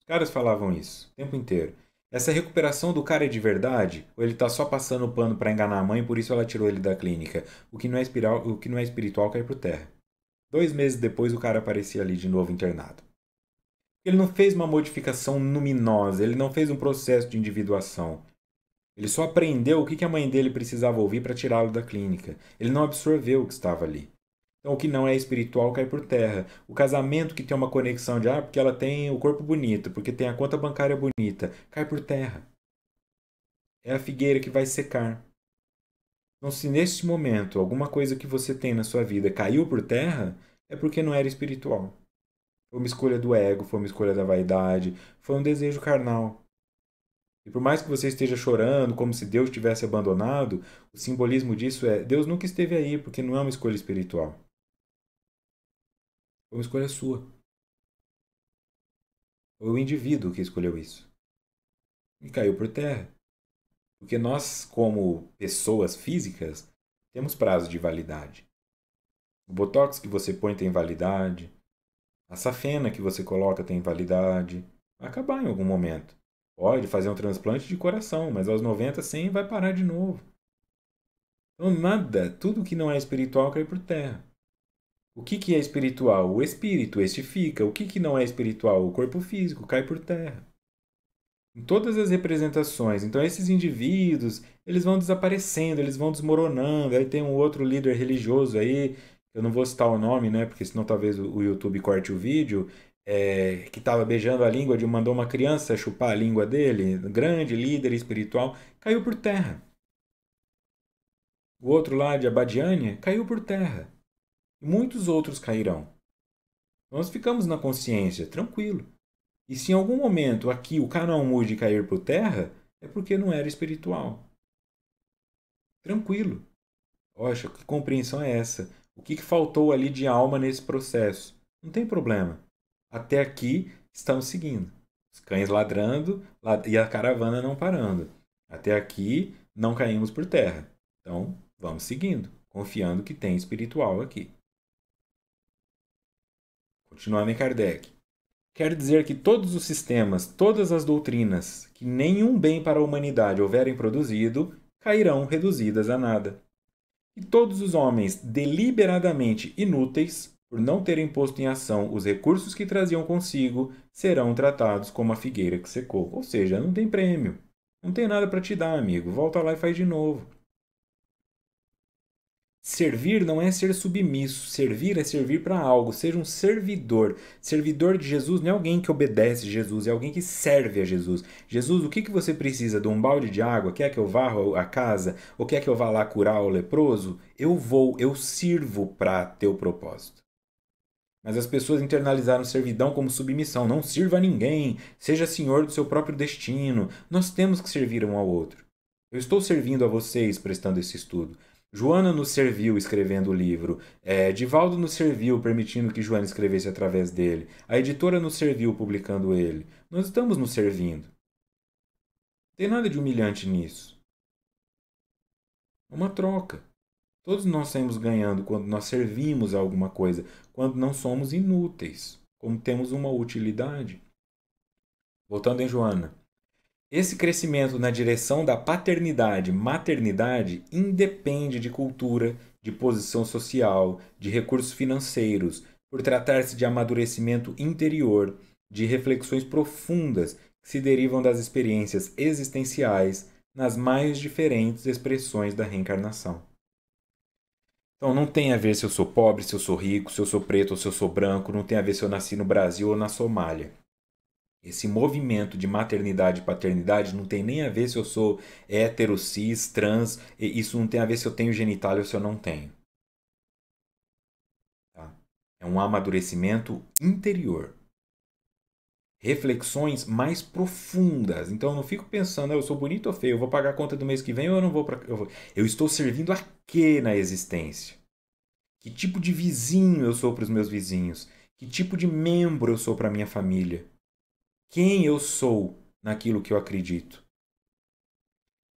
Os caras falavam isso o tempo inteiro. Essa recuperação do cara é de verdade? Ou ele está só passando o pano para enganar a mãe, por isso ela tirou ele da clínica? O que não é espiritual cai por terra. 2 meses depois o cara aparecia ali de novo internado. Ele não fez uma modificação luminosa, ele não fez um processo de individuação. Ele só aprendeu o que a mãe dele precisava ouvir para tirá-lo da clínica. Ele não absorveu o que estava ali. Então, o que não é espiritual cai por terra. O casamento que tem uma conexão de, porque ela tem o corpo bonito, porque tem a conta bancária bonita, cai por terra. É a figueira que vai secar. Então, se neste momento alguma coisa que você tem na sua vida caiu por terra, é porque não era espiritual. Foi uma escolha do ego, foi uma escolha da vaidade, foi um desejo carnal. E por mais que você esteja chorando, como se Deus tivesse abandonado, o simbolismo disso é: Deus nunca esteve aí, porque não é uma escolha espiritual. Foi uma escolha sua. Foi o indivíduo que escolheu isso. E caiu por terra. Porque nós, como pessoas físicas, temos prazo de validade. O botox que você põe tem validade. A safena que você coloca tem validade. Vai acabar em algum momento. Pode fazer um transplante de coração, mas aos 90, 100 vai parar de novo. Então, nada, tudo que não é espiritual cai por terra. O que é espiritual? O espírito, este fica. O que não é espiritual? O corpo físico cai por terra. Em todas as representações. Então, esses indivíduos, eles vão desaparecendo, eles vão desmoronando. Aí tem um outro líder religioso aí, eu não vou citar o nome, né? Porque senão talvez o YouTube corte o vídeo. Que estava beijando a língua, mandou uma criança chupar a língua dele. Grande líder espiritual, caiu por terra. O outro lá de Abadiânia caiu por terra. E muitos outros cairão. Nós ficamos na consciência, tranquilo. E se em algum momento aqui o canal mude de cair por terra, é porque não era espiritual. Tranquilo. Poxa, que compreensão é essa? O que faltou ali de alma nesse processo? Não tem problema. Até aqui estamos seguindo. Os cães ladrando e a caravana não parando. Até aqui não caímos por terra. Então vamos seguindo, confiando que tem espiritual aqui. Continuando em Kardec. Quer dizer que todos os sistemas, todas as doutrinas que nenhum bem para a humanidade houverem produzido, cairão reduzidas a nada. E todos os homens deliberadamente inúteis, por não terem posto em ação os recursos que traziam consigo, serão tratados como a figueira que secou. Ou seja, não tem prêmio. Não tem nada para te dar, amigo. Volta lá e faz de novo. Servir não é ser submisso. Servir é servir para algo. Seja um servidor. Servidor de Jesus não é alguém que obedece a Jesus, é alguém que serve a Jesus. Jesus, o que você precisa? De um balde de água? Quer que eu varra a casa? Ou quer que eu vá lá curar o leproso? Eu vou, eu sirvo para teu propósito. Mas as pessoas internalizaram servidão como submissão. Não sirva a ninguém. Seja senhor do seu próprio destino. Nós temos que servir um ao outro. Eu estou servindo a vocês prestando esse estudo. Joana nos serviu escrevendo o livro. Divaldo nos serviu permitindo que Joana escrevesse através dele. A editora nos serviu publicando ele. Nós estamos nos servindo. Não tem nada de humilhante nisso. É uma troca. Todos nós saímos ganhando quando nós servimos a alguma coisa, quando não somos inúteis, como temos uma utilidade. Voltando em Joana. Esse crescimento na direção da paternidade, maternidade, independe de cultura, de posição social, de recursos financeiros, por tratar-se de amadurecimento interior, de reflexões profundas que se derivam das experiências existenciais nas mais diferentes expressões da reencarnação. Então não tem a ver se eu sou pobre, se eu sou rico, se eu sou preto ou se eu sou branco, não tem a ver se eu nasci no Brasil ou na Somália. Esse movimento de maternidade e paternidade não tem nem a ver se eu sou hétero, cis, trans, isso não tem a ver se eu tenho genitália ou se eu não tenho. Tá? É um amadurecimento interior. Reflexões mais profundas. Então eu não fico pensando, eu sou bonito ou feio, eu vou pagar a conta do mês que vem ou eu não vou para. Eu estou servindo a quê na existência? Que tipo de vizinho eu sou para os meus vizinhos? Que tipo de membro eu sou para a minha família? Quem eu sou naquilo que eu acredito?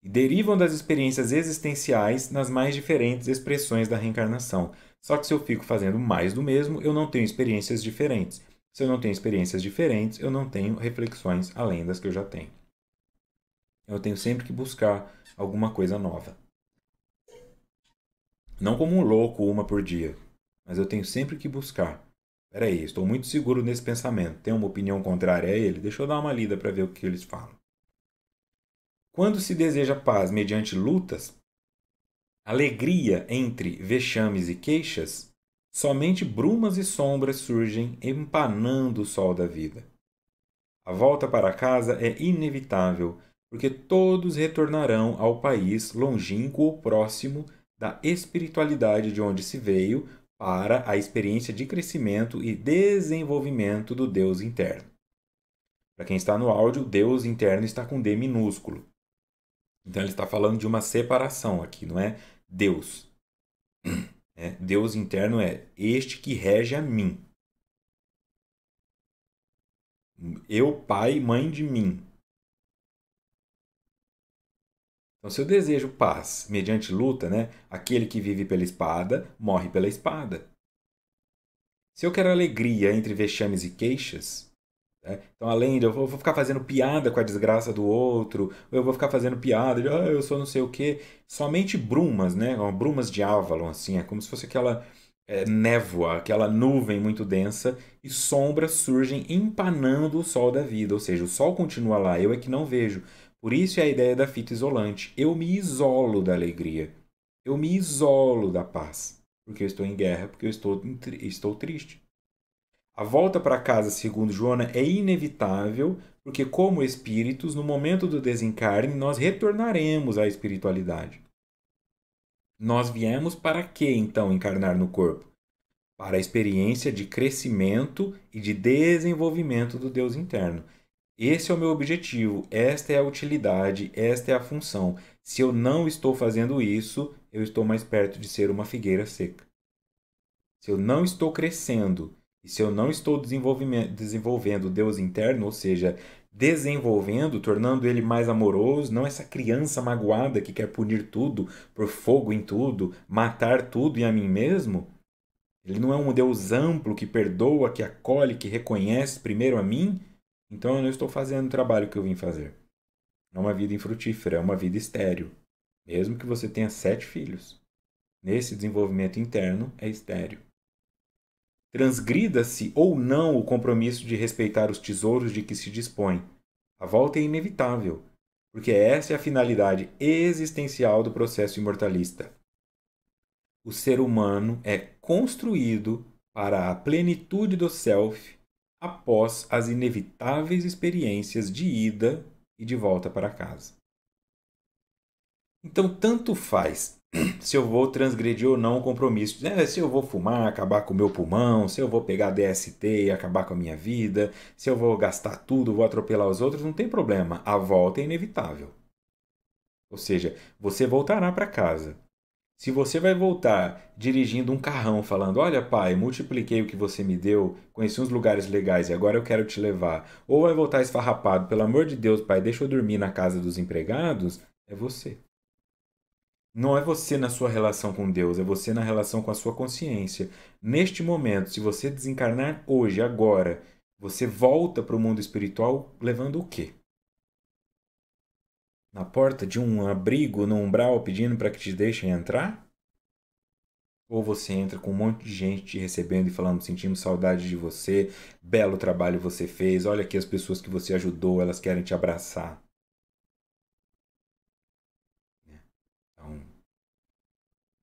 E derivam das experiências existenciais nas mais diferentes expressões da reencarnação. Só que se eu fico fazendo mais do mesmo, eu não tenho experiências diferentes. Se eu não tenho experiências diferentes, eu não tenho reflexões além das que eu já tenho. Eu tenho sempre que buscar alguma coisa nova. Não como um louco, uma por dia, mas eu tenho sempre que buscar Peraí, estou muito seguro nesse pensamento. Tem uma opinião contrária a ele? Deixa eu dar uma lida para ver o que eles falam. Quando se deseja paz mediante lutas, alegria entre vexames e queixas, somente brumas e sombras surgem empanando o sol da vida. A volta para casa é inevitável, porque todos retornarão ao país longínquo ou próximo da espiritualidade de onde se veio para a experiência de crescimento e desenvolvimento do Deus interno. Para quem está no áudio, Deus interno está com D minúsculo. Então ele está falando de uma separação aqui, não é Deus. Deus interno é este que rege a mim. Eu, pai, mãe de mim. Então, se eu desejo paz mediante luta, né, aquele que vive pela espada morre pela espada. Se eu quero alegria entre vexames e queixas, né, então além de eu vou ficar fazendo piada com a desgraça do outro, ou eu vou ficar fazendo piada de eu sou não sei o quê, somente brumas, né, brumas de Avalon, assim, é como se fosse aquela névoa, aquela nuvem muito densa, e sombras surgem empanando o sol da vida, ou seja, o sol continua lá, eu é que não vejo. Por isso é a ideia da fita isolante. Eu me isolo da alegria. Eu me isolo da paz. Porque eu estou em guerra, porque eu estou triste. A volta para casa, segundo Joana, é inevitável, porque, como espíritos, no momento do desencarne, nós retornaremos à espiritualidade. Nós viemos para que, então, encarnar no corpo? Para a experiência de crescimento e de desenvolvimento do Deus interno. Esse é o meu objetivo, esta é a utilidade, esta é a função. Se eu não estou fazendo isso, eu estou mais perto de ser uma figueira seca. Se eu não estou crescendo e se eu não estou desenvolvendo o Deus interno, ou seja, desenvolvendo, tornando ele mais amoroso, não essa criança magoada que quer punir tudo, pôr fogo em tudo, matar tudo e a mim mesmo. Ele não é um Deus amplo que perdoa, que acolhe, que reconhece primeiro a mim. Então eu não estou fazendo o trabalho que eu vim fazer. É uma vida infrutífera, é uma vida estéril. Mesmo que você tenha 7 filhos. Nesse desenvolvimento interno é estéril. Transgrida-se ou não o compromisso de respeitar os tesouros de que se dispõe. A volta é inevitável, porque essa é a finalidade existencial do processo imortalista. O ser humano é construído para a plenitude do self após as inevitáveis experiências de ida e de volta para casa. Então, tanto faz se eu vou transgredir ou não o compromisso. Se eu vou fumar, acabar com o meu pulmão, se eu vou pegar DST e acabar com a minha vida, se eu vou gastar tudo, vou atropelar os outros, não tem problema. A volta é inevitável. Ou seja, você voltará para casa. Se você vai voltar dirigindo um carrão falando, olha pai, multipliquei o que você me deu, conheci uns lugares legais e agora eu quero te levar, ou vai voltar esfarrapado, pelo amor de Deus, pai, deixa eu dormir na casa dos empregados, é você. Não é você na sua relação com Deus, é você na relação com a sua consciência. Neste momento, se você desencarnar hoje, agora, você volta para o mundo espiritual levando o quê? Na porta de um abrigo, no umbral, pedindo para que te deixem entrar? Ou você entra com um monte de gente te recebendo e falando, sentimos saudade de você, belo trabalho você fez, olha aqui as pessoas que você ajudou, elas querem te abraçar. Então,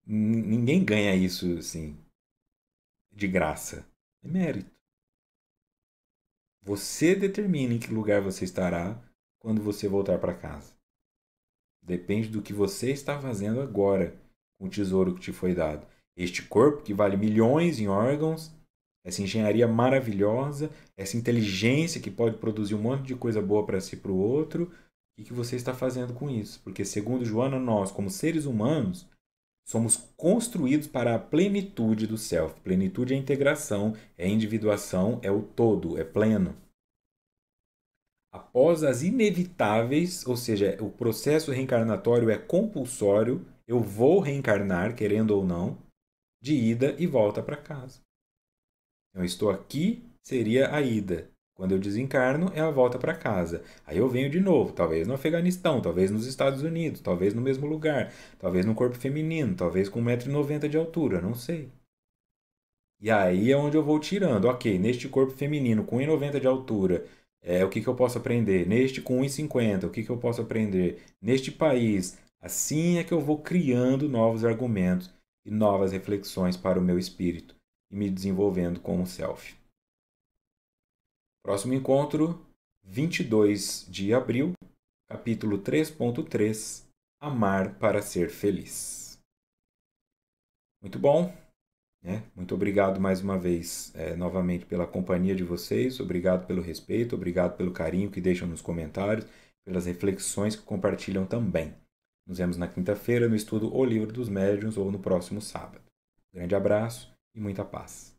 ninguém ganha isso assim, de graça. É mérito. Você determina em que lugar você estará quando você voltar para casa. Depende do que você está fazendo agora com o tesouro que te foi dado. Este corpo que vale milhões em órgãos, essa engenharia maravilhosa, essa inteligência que pode produzir um monte de coisa boa para si e para o outro, o que você está fazendo com isso? Porque, segundo Joana, nós, como seres humanos, somos construídos para a plenitude do self. Plenitude é integração, é individuação, é o todo, é pleno. Após as inevitáveis, ou seja, o processo reencarnatório é compulsório, eu vou reencarnar, querendo ou não, de ida e volta para casa. Eu estou aqui, seria a ida. Quando eu desencarno, é a volta para casa. Aí eu venho de novo, talvez no Afeganistão, talvez nos Estados Unidos, talvez no mesmo lugar, talvez no corpo feminino, talvez com 1,90 m de altura, não sei. E aí é onde eu vou tirando. Ok, neste corpo feminino com 1,90 de altura, o que que eu posso aprender? Neste com 1,50, o que que eu posso aprender? Neste país, assim é que eu vou criando novos argumentos e novas reflexões para o meu espírito e me desenvolvendo como self. Próximo encontro, 22 de abril, capítulo 3.3, Amar para ser feliz. Muito bom, né? Muito obrigado mais uma vez, novamente, pela companhia de vocês. Obrigado pelo respeito, obrigado pelo carinho que deixam nos comentários, pelas reflexões que compartilham também. Nos vemos na quinta-feira no estudo O Livro dos Médiuns ou no próximo sábado. Grande abraço e muita paz.